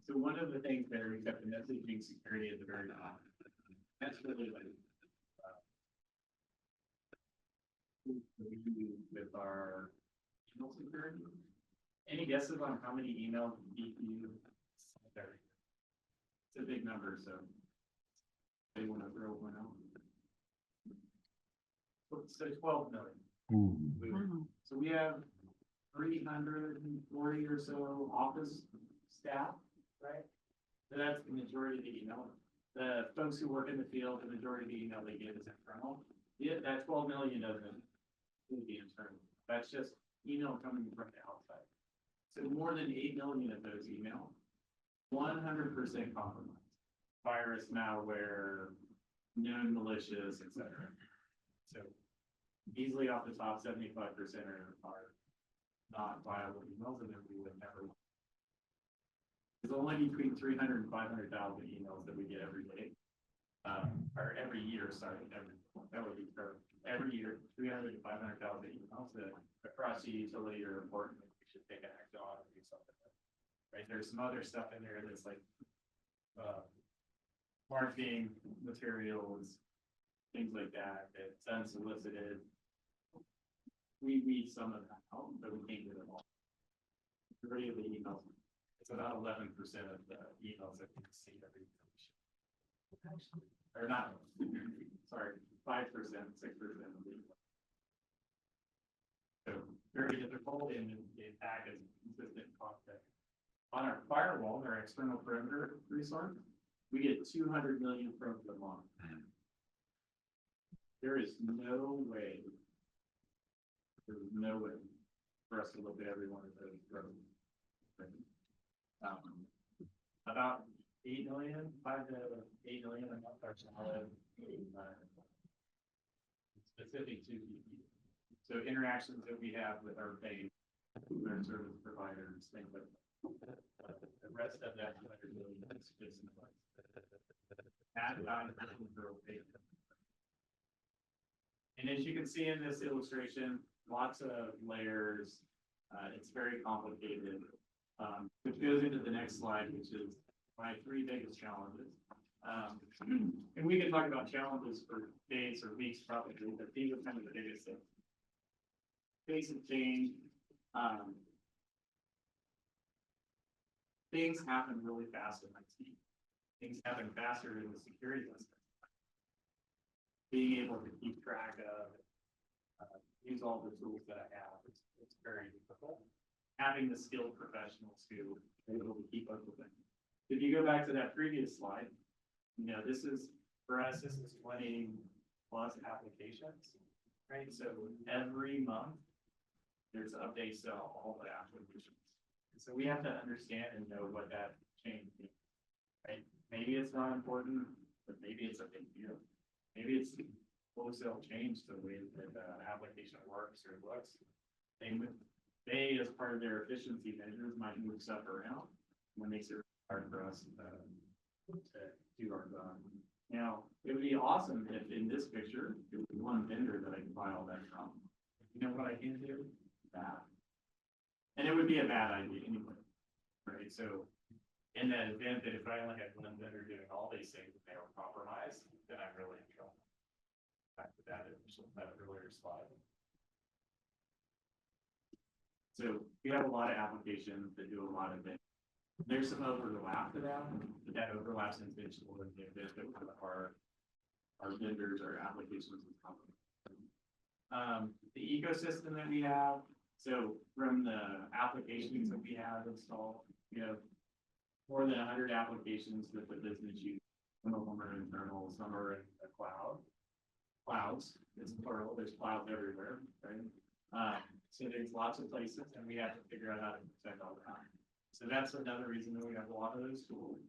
So one of the things there, we've got the messaging security at the very top. That's really like we do with our email security. Any guesses on how many emails you? It's a big number, so they want to throw one out. So 12 million. So we have 340 or so office staff, right? So that's the majority of the email. The folks who work in the field, the majority of the email they get is internal. Yeah, that 12 million doesn't really be internal. That's just email coming from the outside. So more than 8 million of those emails, 100% compromised. Virus, malware, known malicious, etc. So easily off the top, 75% are not viable emails, and then we would never. There's only between 300 and 500,000 emails that we get every day, or every year. Sorry, that would be perfect. Every year, 300 to 500,000 emails that across the utility are important. We should take an action on and do something. Right? There's some other stuff in there that's like marketing materials, things like that. That's unsolicited. We weed some of that out, but we can't get it all. The majority of the emails, it's about 11% of the emails that we see every week. Or not, sorry, 5%, 6% of the emails. So very difficult, and the attack is consistent content. On our firewall, our external perimeter resource, we get 200 million probes a month. There is no way. There's no way for us to look at every one of those probes. About 8 million, 5 to 8 million a month are solid, specific to DP. So interactions that we have with our bank, our service providers, things like that. The rest of that 200 million is just in place. And as you can see in this illustration, lots of layers. It's very complicated, which goes into the next slide, which is my 3 biggest challenges. And we can talk about challenges for days or weeks probably, but these are kind of the biggest things. Pace of change. Things happen really fast in IT. Things happen faster in the security system. Being able to keep track of, use all the tools that I have, it's very difficult. Having the skilled professionals who are able to keep up with it. If you go back to that previous slide, you know, this is, for us, this is 20 plus applications, right? So every month, there's updates to all the applications. So we have to understand and know what that change means, right? Maybe it's not important, but maybe it's a big deal. Maybe it's wholesale change to the way that the application works or looks. They, as part of their efficiency measures, might move stuff around when makes it hard for us to do our job. Now, it would be awesome if in this picture, it was one vendor that I can buy all that from. You know what I can do? That. And it would be a bad idea anyway, right? So in that event that if I only had one vendor doing all these things and they were compromised, then I'm really in trouble. Back to that earlier slide. So we have a lot of applications that do a lot of things. There's some overlap to that, but that overlap's intentional in the event that our vendors, our applications is compromised. The ecosystem that we have. So from the applications that we have installed, we have more than 100 applications that the business uses. Some of them are internal, some are in the cloud. clouds, it's plural, there's clouds everywhere, right? So there's lots of places and we have to figure out how to protect all the time. So that's another reason that we have a lot of those tools.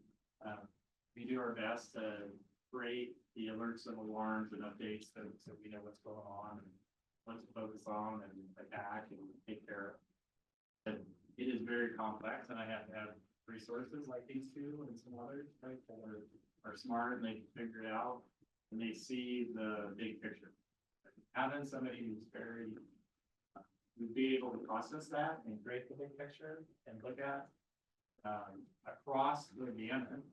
We do our best to create the alerts and alarms and updates so we know what's going on and what to focus on and attack and take care of. But it is very complex and I have to have resources like these two and some others, right, that are smart and they can figure it out and they see the big picture. Having somebody who's very, would be able to process that and create the big picture and look at across the gamut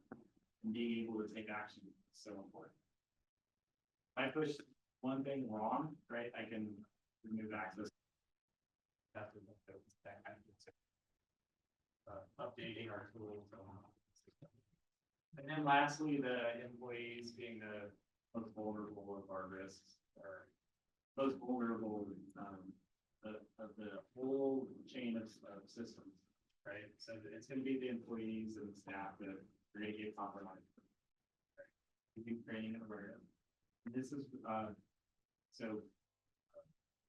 and being able to take action is so important. If I push one thing wrong, right, I can remove access. That's what that kind of thing. Updating our tools. And then lastly, the employees being the most vulnerable of our risks or most vulnerable of the whole chain of systems, right? So it's going to be the employees and the staff that are going to get compromised. Right? We do training and awareness. And this is so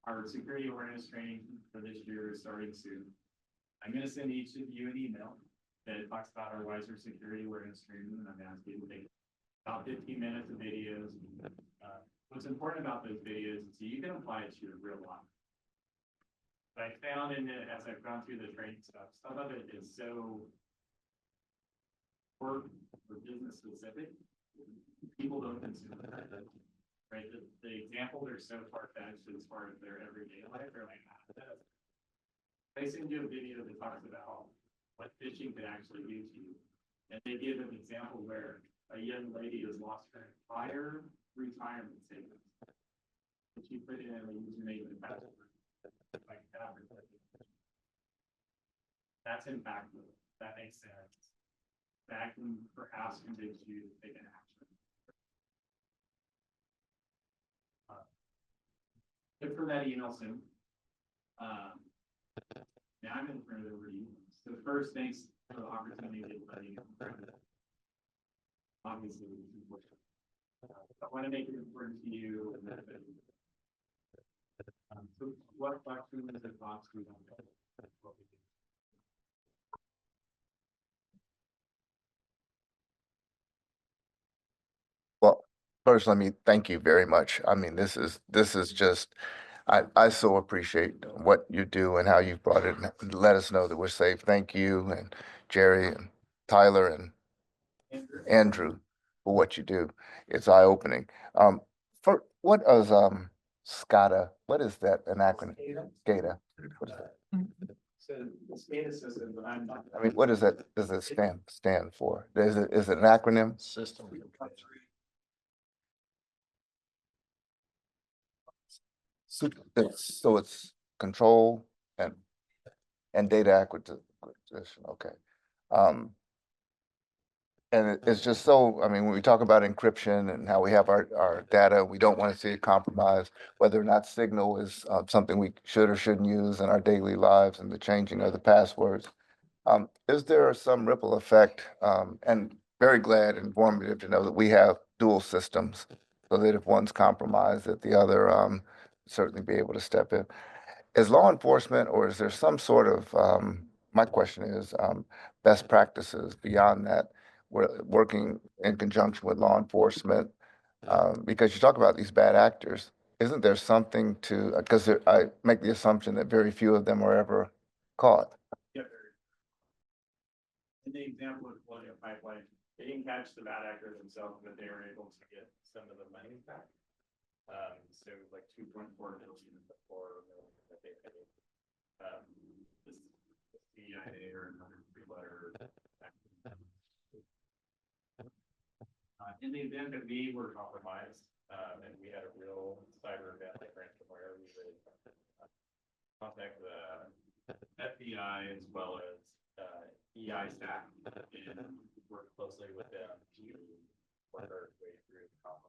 our security awareness training for this year is starting soon. I'm going to send each of you an email that talks about our Wiser security awareness training, and I'm asking you to take about 15 minutes of videos. What's important about those videos is you can apply it to your real life. But I found in it as I've gone through the training stuff, some of it is so work or business specific. People don't consume it. Right? The examples are so far-fetched as far as their everyday life. They're like, I send you a video that talks about what phishing could actually do to you. And they give an example where a young lady has lost her entire retirement savings. But she put in a username and password. Like that. That's impactful. That makes sense. That can perhaps convince you to take an action. Look for that email soon. Now I'm going to turn it over to you. So first, thanks for the opportunity to let you know. Obviously, I want to make it important to you. So what questions and thoughts do you have? Well, first, let me thank you very much. I mean, this is just, I so appreciate what you do and how you've brought it and let us know that we're safe. Thank you and Jerry and Tyler and Andrew for what you do. It's eye-opening. For what is SCADA? What is that, an acronym? SCADA. What is that? So the SCADA system, but I'm not. I mean, what does it stand for? Is it an acronym? System. So it's control and data acquisition, okay. And it's just so, I mean, when we talk about encryption and how we have our data, we don't want to see it compromised, whether or not Signal is something we should or shouldn't use in our daily lives and the changing of the passwords. Is there some ripple effect? And very glad and informative to know that we have dual systems so that if one's compromised, that the other certainly be able to step in. Is law enforcement, or is there some sort of, my question is, best practices beyond that? We're working in conjunction with law enforcement, because you talk about these bad actors. Isn't there something to, because I make the assumption that very few of them are ever caught. Yeah, in the example of Colonial Pipeline, they didn't catch the bad actors themselves, but they were able to get some of the money back. So like 2.4 million before that they paid. This CIA or another three-letter. In the event that we were compromised, and we had a real cyber event like ransomware, we would contact the FBI as well as EI staff and work closely with them to work our way through the compromise.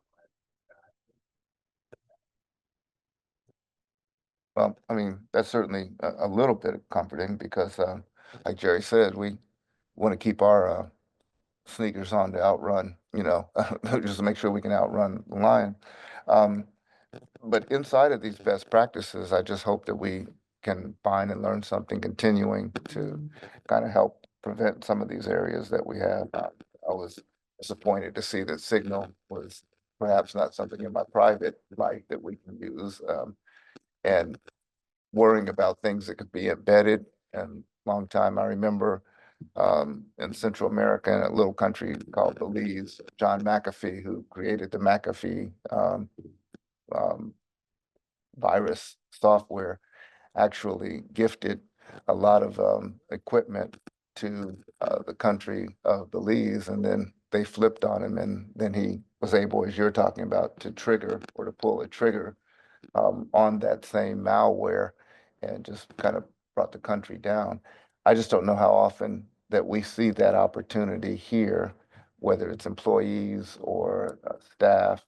Well, I mean, that's certainly a little bit comforting because, like Jerry said, we want to keep our sneakers on to outrun, just to make sure we can outrun the lion. But inside of these best practices, I just hope that we can find and learn something continuing to kind of help prevent some of these areas that we have. I was disappointed to see that Signal was perhaps not something in my private life that we can use. And worrying about things that could be embedded. And long time, I remember in Central America, in a little country called Belize, John McAfee, who created the McAfee um, virus software, actually gifted a lot of equipment to the country of Belize, and then they flipped on him, and then he was able, as you're talking about, to trigger or to pull a trigger on that same malware and just kind of brought the country down. I just don't know how often that we see that opportunity here, whether it's employees or staff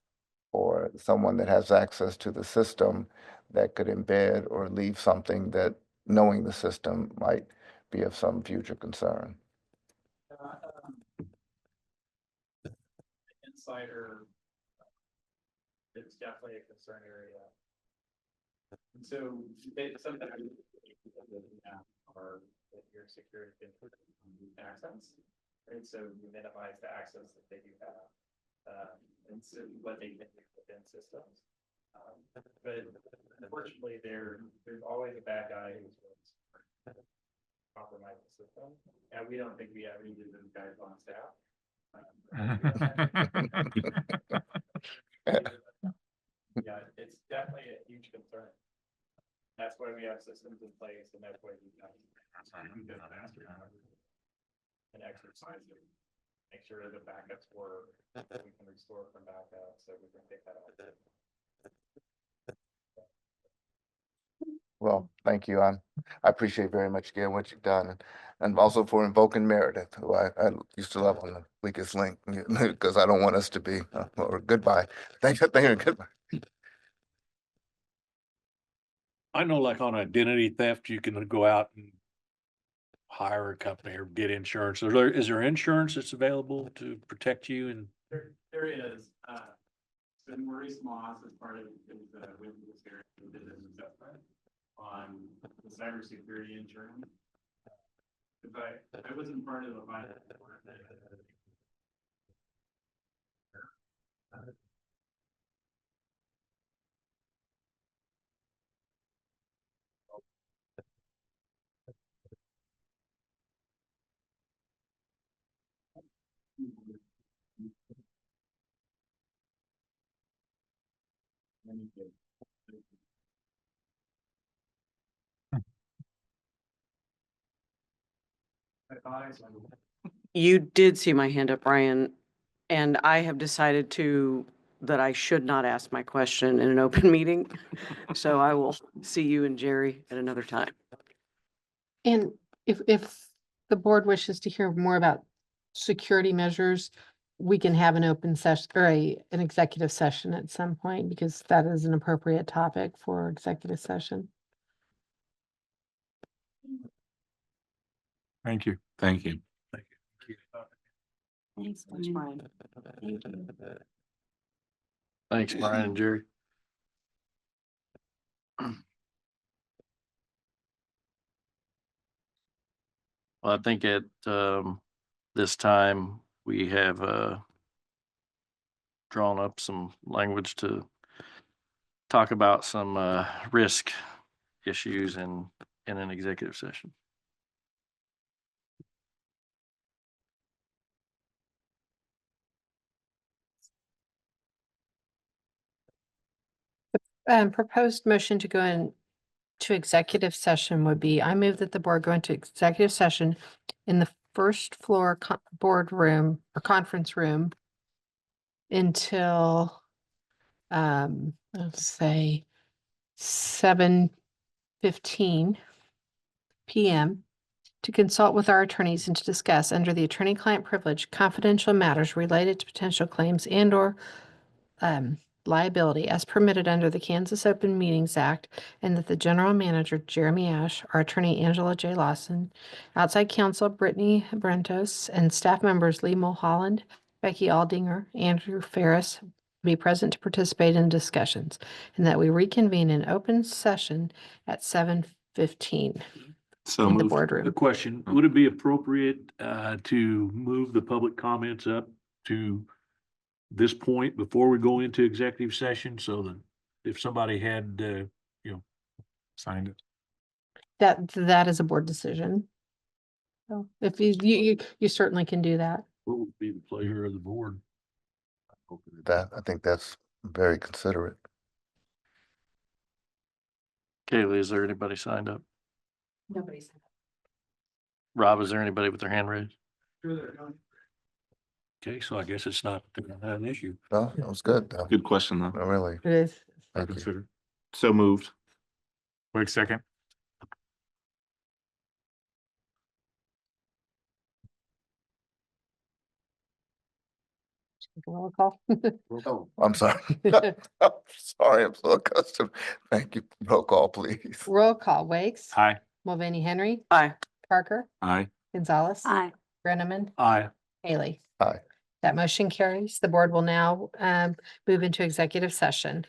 or someone that has access to the system that could embed or leave something that, knowing the system, might be of some future concern. Insider, it's definitely a concern area. And so sometimes or that your security can access, right? So you minimize the access that they do have, and so what they can do within systems. But unfortunately, there's always a bad guy who's going to compromise the system, and we don't think we have any of those guys on staff. Yeah, it's definitely a huge concern. That's why we have systems in place, and that's why we have faster and exercise it. Make sure the backups work, we can restore from backups, so we can take that out. Well, thank you. I appreciate very much again what you've done, and also for invoking Meredith, who I used to love on the weakest link, because I don't want us to be, or goodbye. Thank you, goodbye. I know like on identity theft, you can go out and hire a company or get insurance. Is there insurance that's available to protect you? And There is, so Maurice Moss is part of his, with this area, who did an assessment on the cybersecurity insurance. But I wasn't part of the final. You did see my hand up, Brian, and I have decided that I should not ask my question in an open meeting. So I will see you and Jerry at another time. And if the board wishes to hear more about security measures, we can have an open session or an executive session at some point, because that is an appropriate topic for executive session. Thank you. Thank you. Thanks, Brian. Thanks, Brian and Jerry. Well, I think at this time, we have drawn up some language to talk about some risk issues in an executive session. Proposed motion to go into executive session would be, I move that the board go into executive session in the first floor boardroom or conference room until, let's say 7:15 PM to consult with our attorneys and to discuss under the attorney-client privilege confidential matters related to potential claims and or liability as permitted under the Kansas Open Meetings Act, and that the general manager, Jeremy Ash, our attorney, Angela J. Lawson, outside counsel, Brittany Brentos, and staff members, Lee Mulholland, Becky Aldinger, Andrew Ferris, be present to participate in discussions, and that we reconvene in open session at 7:15 So in the moved. A boardroom. question, would it be appropriate to move the public comments up to this point before we go into executive session so that if somebody had, Signed it. That is a board decision. So if you certainly can do that. what would be the pleasure of the board? I think that's very considerate. Kaylee, is there anybody signed up? Nobody's. Rob, is there anybody with their hand raised? Okay, so I guess it's not an issue. No, that was good, though. Good question, though. No, really. It is. Thank you. Consider. So moved. Wait a second. Roll call. Oh, I'm sorry. Sorry, I'm so accustomed. Thank you. Roll call, please. Roll call, Wakes, Aye. Mulvaney Henry, Aye. Parker, Aye. Gonzalez. Aye. Brenneman, Aye. Haley. Aye. That motion carries. The board will now move into executive session.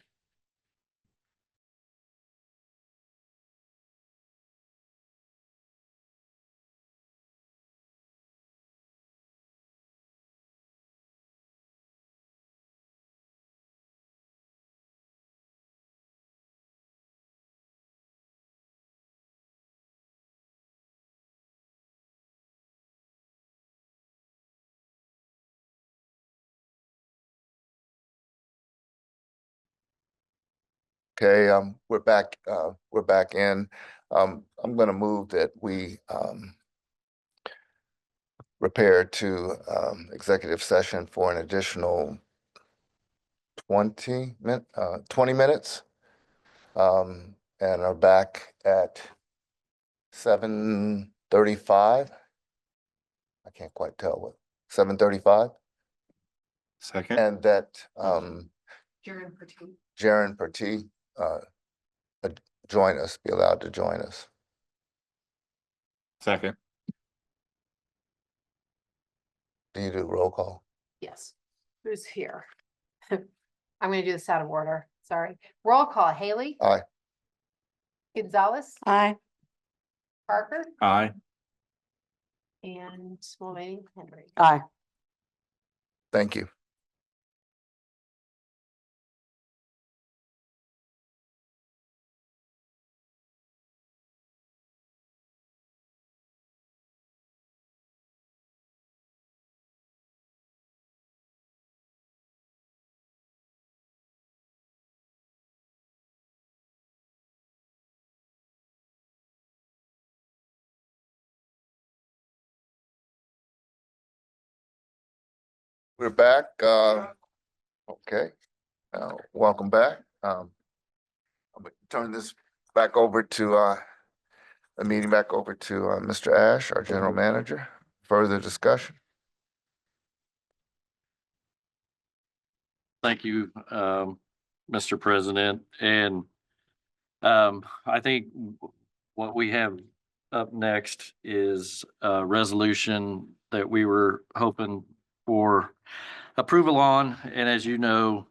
Okay, we're back in. I'm gonna move that we repair to executive session for an additional 20 minutes. And are back at 7:35. I can't quite tell what, 7:35? Second. And that Jaren Pertee. Jaren Pertee join us, be allowed to join us. Second. Do you do roll call? Yes. Who's here? I'm gonna do this out of order. Sorry. Roll call, Haley. Aye. Gonzalez, Aye. Parker, Aye. and Mulvaney Henry. Aye. Thank you. We're back. Okay. Welcome back. I'm gonna turn this back over to the meeting back over to Mr. Ash, our general manager. Further discussion? Thank you, Mr. President. And I think what we have up next is a resolution that we were hoping for approval on. And as you know,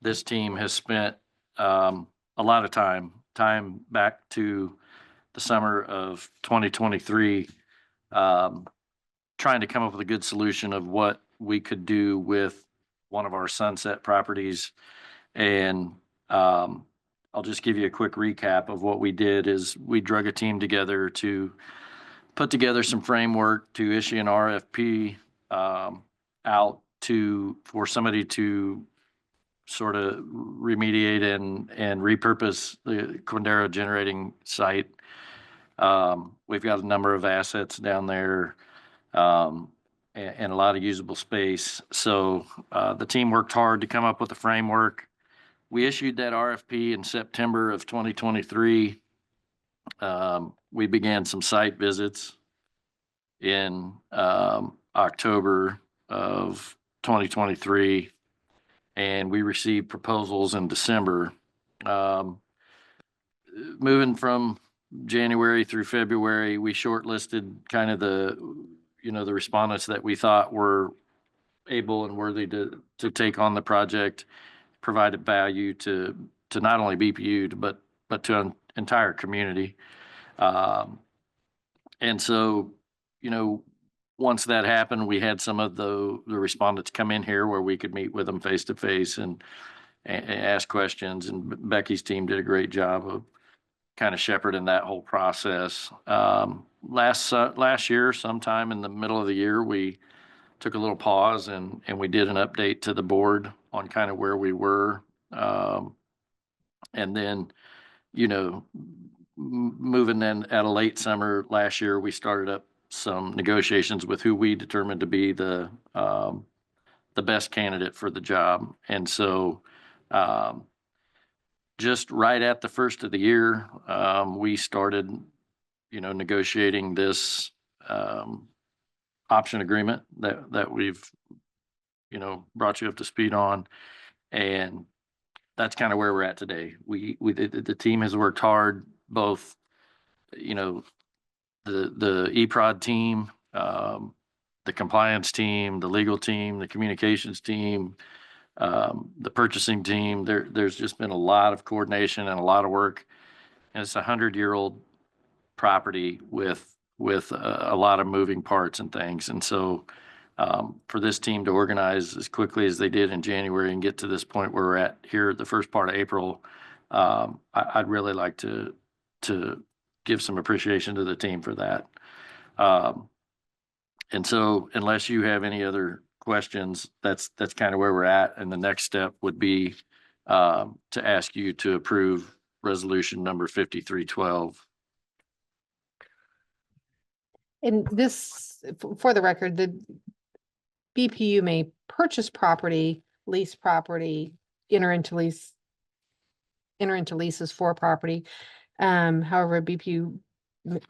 this team has spent a lot of time back to the summer of 2023, trying to come up with a good solution of what we could do with one of our sunset properties. And I'll just give you a quick recap of what we did is we drug a team together to put together some framework to issue an RFP out for somebody to sort of remediate and repurpose the Quindaro generating site. We've got a number of assets down there and a lot of usable space. So the team worked hard to come up with a framework. We issued that RFP in September of 2023. We began some site visits in October of 2023, and we received proposals in December. Moving from January through February, we shortlisted kind of the respondents that we thought were able and worthy to take on the project, provided value to not only BPU, but to an entire community. And so, you know, once that happened, we had some of the respondents come in here where we could meet with them face to face and ask questions. And Becky's team did a great job of kind of shepherding that whole process. Last year, sometime in the middle of the year, we took a little pause and we did an update to the board on kind of where we were. And then, you know, moving then at a late summer last year, we started up some negotiations with who we determined to be the best candidate for the job. And so, just right at the first of the year, we started, you know, negotiating this option agreement that we've, you know, brought you up to speed on. And that's kind of where we're at today. The team has worked hard, both, you know, the EPROD team, the compliance team, the legal team, the communications team, the purchasing team. There's just been a lot of coordination and a lot of work. And it's 100-year-old property with a lot of moving parts and things. And so for this team to organize as quickly as they did in January and get to this point where we're at here the first part of April, I'd really like to give some appreciation to the team for that. And so unless you have any other questions, that's kind of where we're at. And the next step would be to ask you to approve resolution number 5312. And this, for the record, the BPU may purchase property, lease property, enter into leases for property. However, BPU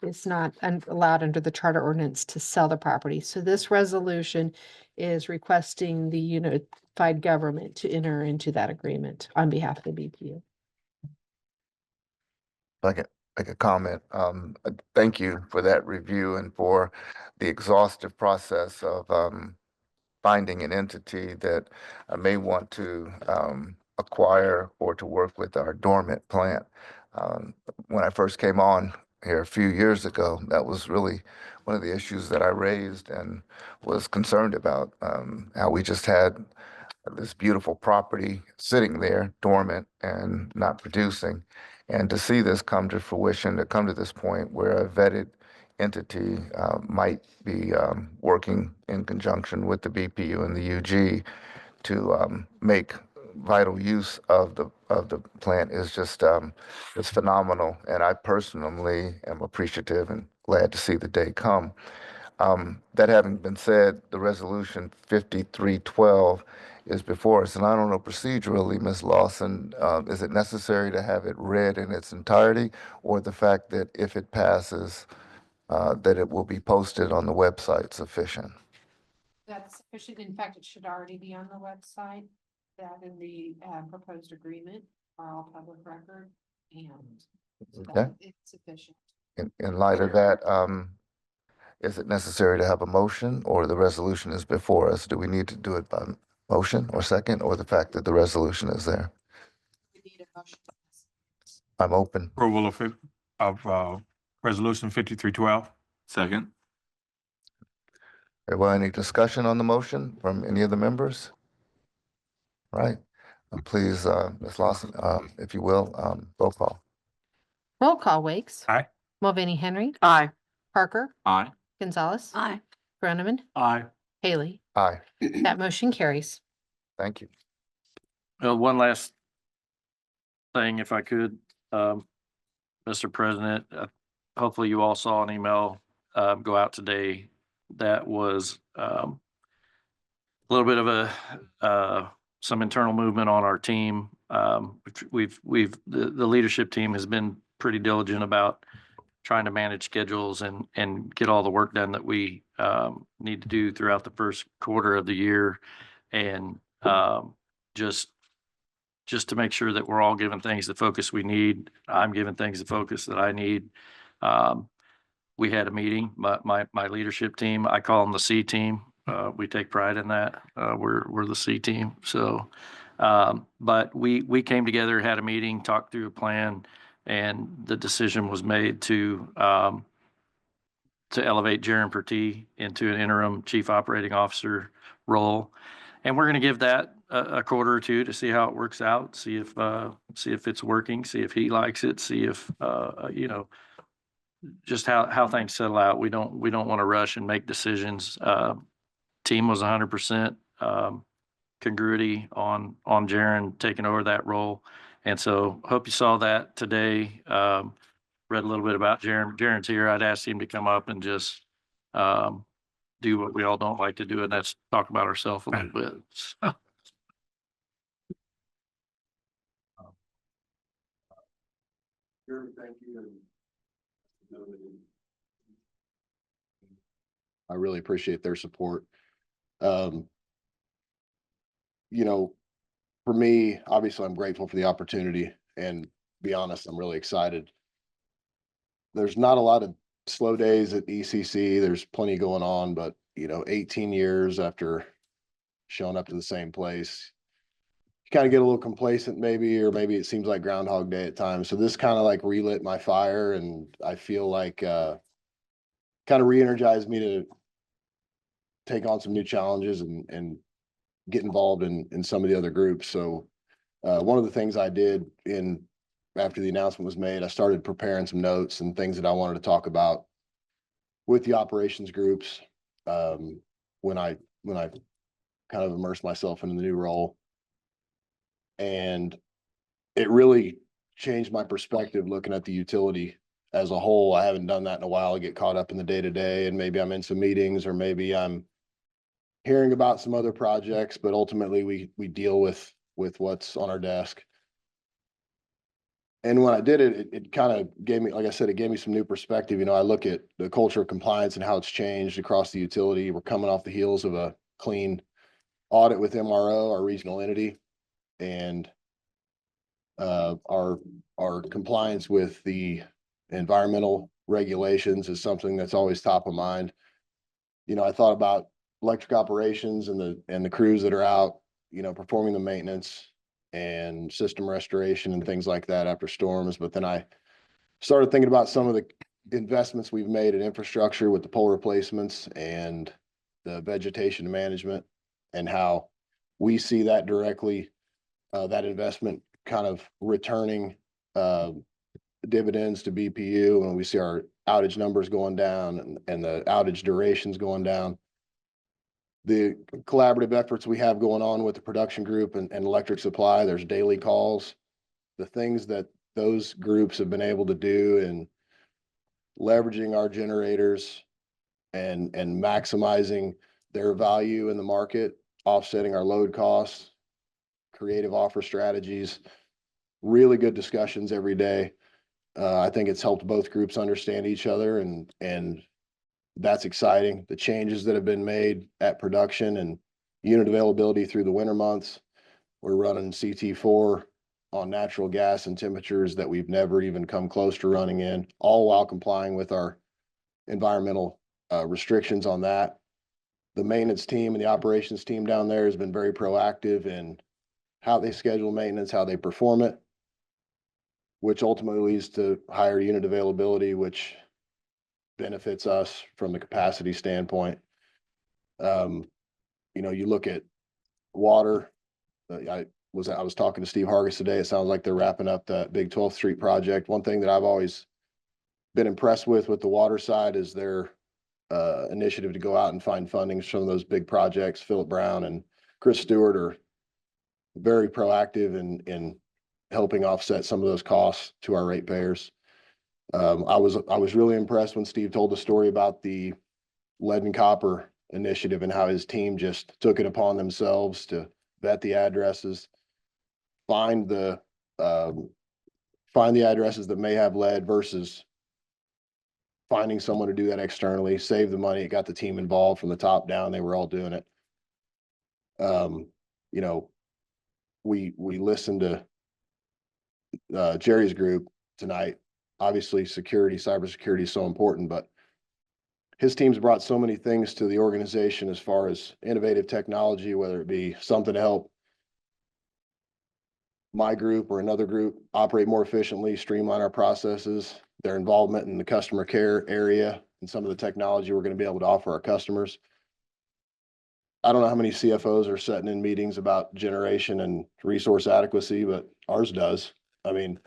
is not allowed under the charter ordinance to sell the property. So this resolution is requesting the unified government to enter into that agreement on behalf of the BPU. Like a comment. Thank you for that review and for the exhaustive process of finding an entity that may want to acquire or to work with our dormant plant. When I first came on here a few years ago, that was really one of the issues that I raised and was concerned about, how we just had this beautiful property sitting there dormant and not producing. And to see this come to fruition, to come to this point where a vetted entity might be working in conjunction with the BPU and the UG to make vital use of the plant is just is phenomenal. And I personally am appreciative and glad to see the day come. That having been said, the resolution 5312 is before us, and I don't know procedurally, Ms. Lawson, is it necessary to have it read in its entirety, or the fact that if it passes, that it will be posted on the website sufficient? That's sufficient. In fact, it should already be on the website. That in the proposed agreement are all public record, and Okay. it's sufficient. In light of that, is it necessary to have a motion, or the resolution is before us? Do we need to do it by motion or second, or the fact that the resolution is there? We need a motion. I'm open. Approval of resolution 5312. Second. Well, any discussion on the motion from any of the members? Right. Please, Ms. Lawson, if you will, roll call. Roll call, Wakes. Aye. Mulvaney Henry, Aye. Parker, Aye. Gonzalez. Aye. Groneman, Aye. Haley. Aye. That motion carries. Thank you. One last thing, if I could, Mr. President, hopefully you all saw an email go out today that was a little bit of some internal movement on our team. The leadership team has been pretty diligent about trying to manage schedules and get all the work done that we need to do throughout the first quarter of the year. And just to make sure that we're all giving things the focus we need. I'm giving things the focus that I need. We had a meeting, my leadership team, I call them the C team. We take pride in that. We're the C team. So, but we came together, had a meeting, talked through a plan, and the decision was made to elevate Jaren Pertee into an interim chief operating officer role. And we're going to give that a quarter or two to see how it works out, see if it's working, see if he likes it, see if, just how things settle out. We don't want to rush and make decisions. Team was 100% congruity on Jaren taking over that role. And so hope you saw that today. Read a little bit about Jaren. Jaren's here. I'd asked him to come up and just do what we all don't like to do, and that's talk about ourselves a little bit. So, Thank you. I really appreciate their support. You know, for me, obviously, I'm grateful for the opportunity, and to be honest, I'm really excited. There's not a lot of slow days at ECC. There's plenty going on, but 18 years after showing up to the same place, you kind of get a little complacent maybe, or maybe it seems like Groundhog Day at times. So this kind of like relit my fire, and I feel like kind of re-energized me to take on some new challenges and get involved in some of the other groups. So one of the things I did after the announcement was made, I started preparing some notes and things that I wanted to talk about with the operations groups when I kind of immersed myself into the new role. And it really changed my perspective looking at the utility as a whole. I haven't done that in a while. I get caught up in the day-to-day, and maybe I'm in some meetings, or maybe I'm hearing about some other projects, but ultimately we deal with what's on our desk. And when I did it, it kind of gave me, like I said, it gave me some new perspective. I look at the culture of compliance and how it's changed across the utility. We're coming off the heels of a clean audit with MRO, our regional entity, and our compliance with the environmental regulations is something that's always top of mind. I thought about electric operations and the crews that are out, performing the maintenance and system restoration and things like that after storms. But then I started thinking about some of the investments we've made in infrastructure with the pole replacements and the vegetation management, and how we see that directly, that investment kind of returning dividends to BPU, and we see our outage numbers going down and the outage durations going down. The collaborative efforts we have going on with the production group and electric supply, there's daily calls. The things that those groups have been able to do in leveraging our generators and maximizing their value in the market, offsetting our load costs, creative offer strategies, really good discussions every day. I think it's helped both groups understand each other, and that's exciting. The changes that have been made at production and unit availability through the winter months. We're running CT4 on natural gas and temperatures that we've never even come close to running in, all while complying with our environmental restrictions on that. The maintenance team and the operations team down there has been very proactive in how they schedule maintenance, how they perform it, which ultimately leads to higher unit availability, which benefits us from the capacity standpoint. You look at water. I was talking to Steve Hargis today. It sounds like they're wrapping up that big 12th Street project. One thing that I've always been impressed with the water side is their initiative to go out and find funding for some of those big projects. Philip Brown and Chris Stewart are very proactive in helping offset some of those costs to our ratepayers. I was really impressed when Steve told the story about the lead and copper initiative and how his team just took it upon themselves to vet the addresses, find the addresses that may have lead versus finding someone to do that externally, save the money. It got the team involved from the top down. They were all doing it. We listened to Jerry's group tonight. Obviously, cybersecurity is so important, but his team's brought so many things to the organization as far as innovative technology, whether it be something to help my group or another group operate more efficiently, streamline our processes, their involvement in the customer care area and some of the technology we're going to be able to offer our customers. I don't know how many CFOs are sitting in meetings about generation and resource adequacy, but ours does. I mean,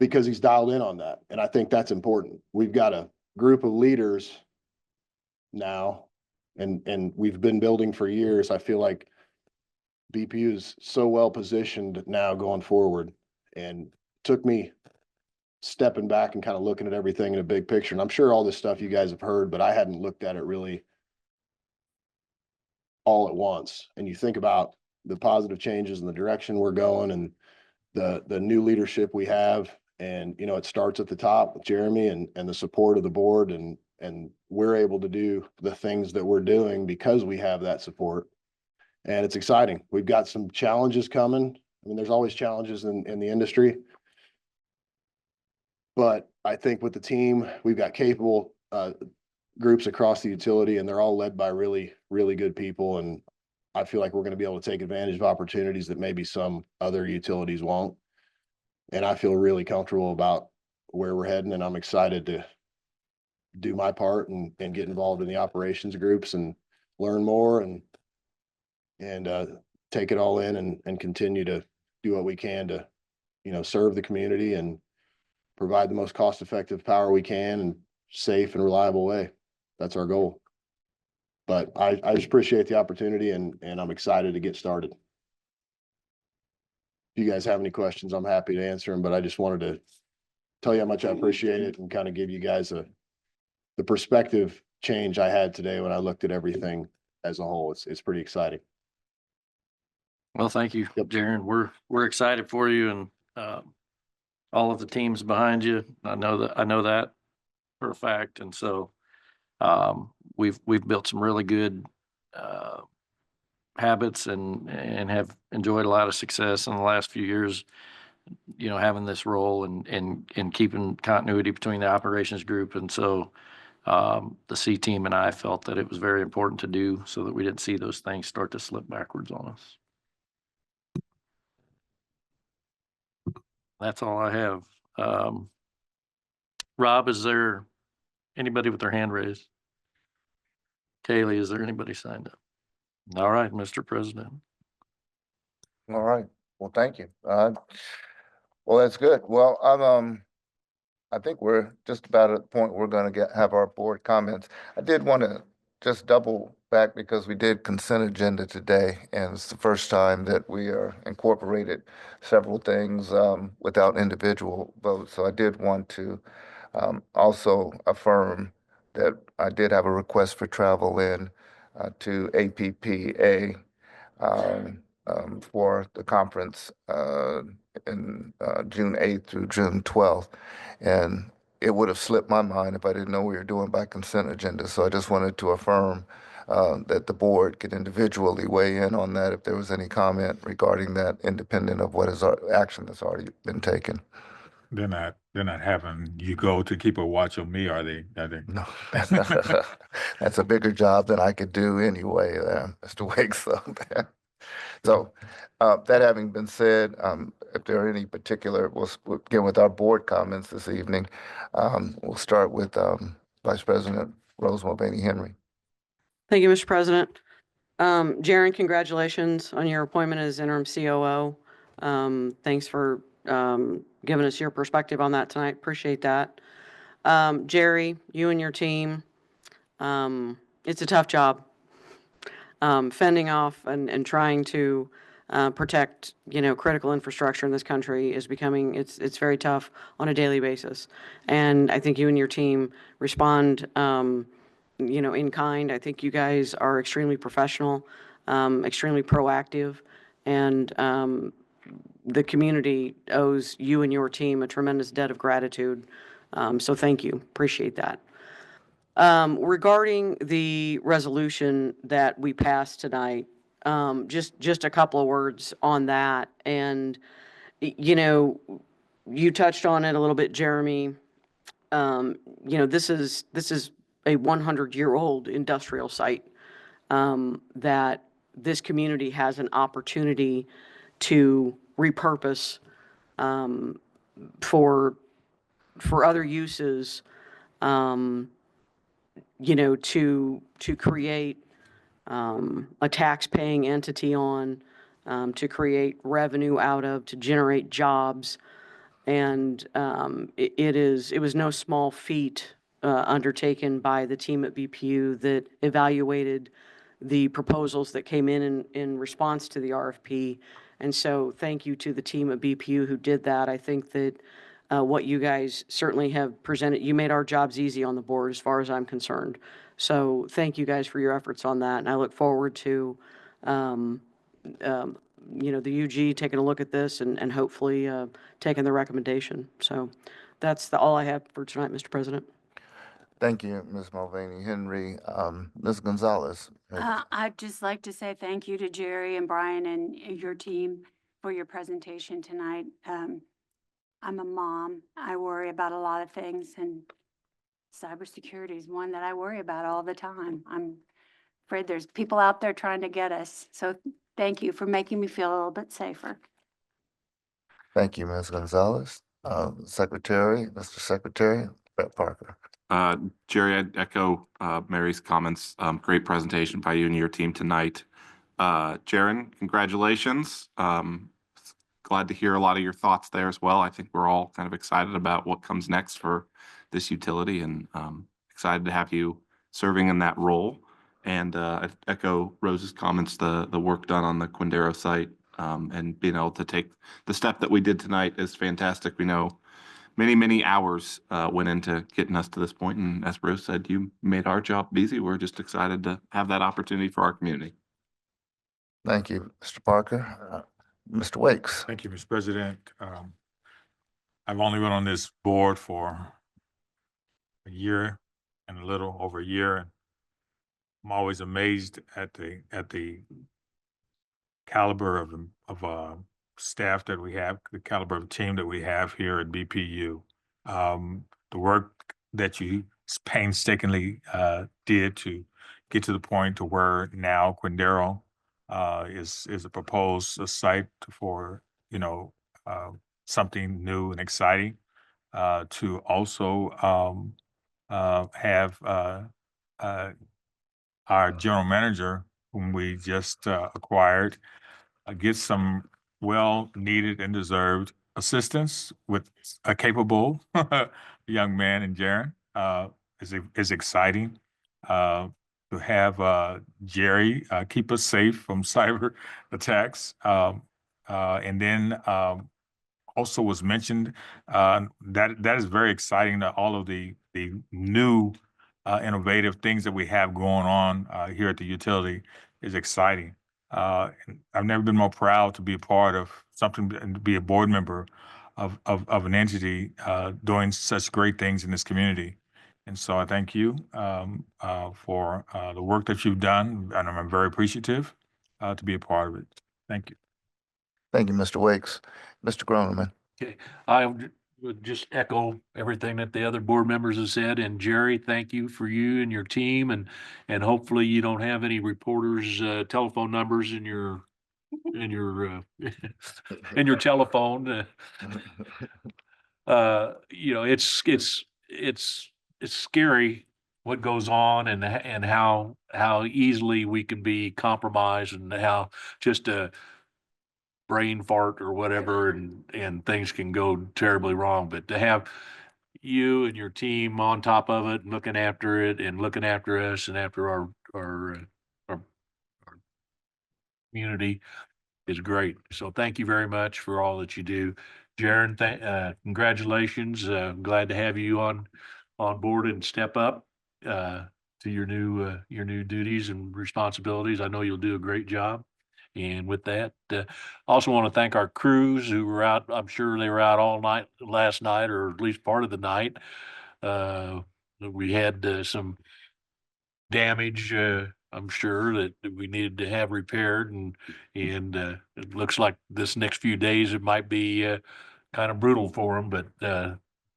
because he's dialed in on that. And I think that's important. We've got a group of leaders now, and we've been building for years. I feel like BPU is so well positioned now going forward, and took me stepping back and kind of looking at everything in a big picture. And I'm sure all this stuff you guys have heard, but I hadn't looked at it really all at once. And you think about the positive changes in the direction we're going and the new leadership we have. And, you know, it starts at the top with Jeremy and the support of the board, and we're able to do the things that we're doing because we have that support. And it's exciting. We've got some challenges coming. I mean, there's always challenges in the industry. But I think with the team, we've got capable groups across the utility, and they're all led by really, really good people. And I feel like we're going to be able to take advantage of opportunities that maybe some other utilities won't. And I feel really comfortable about where we're heading, and I'm excited to do my part and get involved in the operations groups and learn more and take it all in and continue to do what we can to, you know, serve the community and provide the most cost-effective power we can and safe and reliable way. That's our goal. But I just appreciate the opportunity, and I'm excited to get started. If you guys have any questions, I'm happy to answer them, but I just wanted to tell you how much I appreciate it and kind of give you guys the perspective change I had today when I looked at everything as a whole. It's pretty exciting. Well, thank you, Yep. Jaron. We're excited for you and all of the teams behind you. I know that for a fact. And so we've built some really good habits and have enjoyed a lot of success in the last few years, you know, having this role and keeping continuity between the operations group. And so the C team and I felt that it was very important to do so that we didn't see those things start to slip backwards on us. That's all I have. Rob, is there anybody with their hand raised? Kaylee, is there anybody signed up? All right, Mr. President. All right. Well, thank you. Well, that's good. Well, I think we're just about at the point we're going to have our board comments. I did want to just double back because we did consent agenda today, and it's the first time that we are incorporated several things without individual votes. So I did want to also affirm that I did have a request for travel in to APPA for the conference in June 8th through June 12th. And it would have slipped my mind if I didn't know we were doing by consent agenda. So I just wanted to affirm that the board could individually weigh in on that if there was any comment regarding that, independent of what is our action that's already been taken. They're not having you go to keep a watch on me, are they? No, that's a bigger job than I could do anyway, Mr. Wicks. So that having been said, if there are any particular, we'll begin with our board comments this evening. We'll start with Vice President Rose Mulvaney Henry. Thank you, Mr. President. Jaron, congratulations on your appointment as interim COO. Thanks for giving us your perspective on that tonight. Appreciate that. Jerry, you and your team, it's a tough job. Fending off and trying to protect, you know, critical infrastructure in this country is becoming, it's very tough on a daily basis. And I think you and your team respond, you know, in kind. I think you guys are extremely professional, extremely proactive, and the community owes you and your team a tremendous debt of gratitude. So thank you. Appreciate that. Regarding the resolution that we passed tonight, just a couple of words on that. And, you know, you touched on it a little bit, Jeremy. You know, this is a 100-year-old industrial site, that this community has an opportunity to repurpose, for other uses, to create a tax-paying entity on, to create revenue out of, to generate jobs. And it was no small feat undertaken by the team at BPU that evaluated the proposals that came in response to the RFP. And so thank you to the team at BPU who did that. I think that what you guys certainly have presented, you made our jobs easy on the board as far as I'm concerned. So thank you guys for your efforts on that. And I look forward to, the UG taking a look at this and hopefully taking the recommendation. So that's all I have for tonight, Mr. President. Thank you, Ms. Mulvaney Henry. Ms. Gonzalez. I'd just like to say thank you to Jerry and Brian and your team for your presentation tonight. I'm a mom. I worry about a lot of things, and cybersecurity is one that I worry about all the time. I'm afraid there's people out there trying to get us. So thank you for making me feel a little bit safer. Thank you, Ms. Gonzalez. Secretary, Mr. Secretary, Brett Parker. Jerry, I'd echo Mary's comments. Great presentation by you and your team tonight. Jaren, congratulations. Glad to hear a lot of your thoughts there as well. I think we're all kind of excited about what comes next for this utility, and excited to have you serving in that role. And I echo Rose's comments, the work done on the Quindaro site, and being able to take the step that we did tonight is fantastic. We know many hours went into getting us to this point, and as Rose said, you made our job easy. We're just excited to have that opportunity for our community. Thank you, Mr. Parker. Mr. Wakes. Thank you, Mr. President. I've only been on this board for a year and a little over a year, and I'm always amazed at the caliber of staff that we have, the caliber of team that we have here at BPU. The work that you painstakingly did to get to the point to where now Quindaro is a proposed site for, something new and exciting, to also have our general manager, whom we just acquired, get some well-needed and deserved assistance with a capable young man in Jaren. Is exciting. To have Jerry keep us safe from cyber attacks. And then also was mentioned that is very exciting, that all of the new innovative things that we have going on here at the utility is exciting. I've never been more proud to be a part of something and to be a board member of an entity doing such great things in this community. And so I thank you for the work that you've done, and I'm very appreciative to be a part of it. Thank you. Thank you, Mr. Wakes. Mr. Groneman. Okay, I would just echo everything that the other board members have said. And Jerry, thank you for you and your team. And hopefully you don't have any reporters' telephone numbers in your in your telephone. It's scary what goes on, and how easily we can be compromised, and how just a brain fart or whatever, and things can go terribly wrong. But to have you and your team on top of it, and looking after it, and looking after us, and after our community is great. So thank you very much for all that you do. Jaren, congratulations. Glad to have you on board and step up to your new duties and responsibilities. I know you'll do a great job. And with that, also want to thank our crews who were out. I'm sure they were out all night last night, or at least part of the night. We had some damage, I'm sure, that we needed to have repaired, and it looks like this next few days it might be kind of brutal for them, but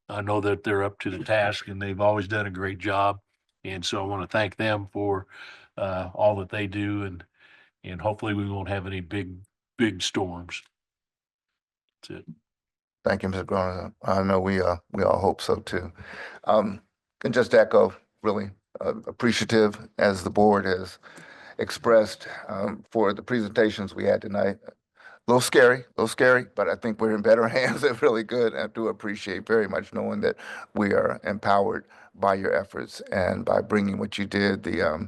I know that they're up to the task, and they've always done a great job. And so I want to thank them for all that they do, and hopefully we won't have any big storms. That's it. Thank you, Mr. Groner. I know we all hope so too. And just echo, really appreciative as the board has expressed for the presentations we had tonight. A little scary, but I think we're in better hands. They're really good. I do appreciate very much knowing that we are empowered by your efforts and by bringing what you did, the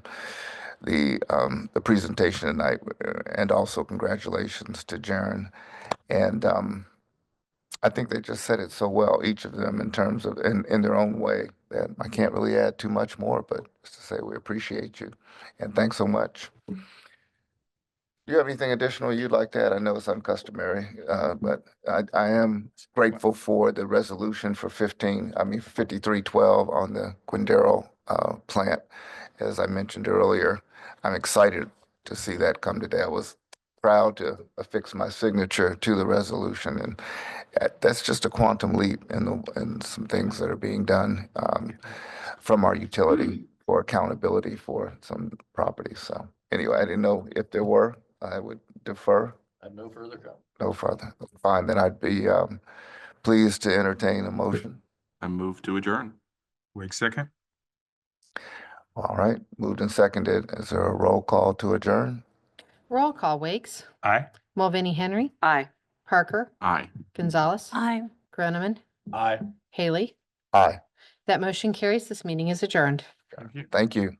presentation tonight, and also congratulations to Jaren. And I think they just said it so well, each of them, in terms of in their own way, that I can't really add too much more, but just to say we appreciate you and thanks so much. Do you have anything additional you'd like to add? I know it's uncustomary, but I am grateful for the resolution for 5312 on the Quindaro plant. As I mentioned earlier, I'm excited to see that come today. I was proud to affix my signature to the resolution, and that's just a quantum leap in some things that are being done from our utility for accountability for some properties. So anyway, I didn't know if there were. I would defer. I have no further comment. No further. Fine, then I'd be pleased to entertain a motion. I move to adjourn. Wait second. All right, moved and seconded. Is there a roll call to adjourn? Roll call, Wakes, Aye. Mulvaney Henry, Aye. Parker, Aye. Gonzalez, Aye. Groneman, Aye. Haley. Aye. That motion carries. This meeting is adjourned. Thank you.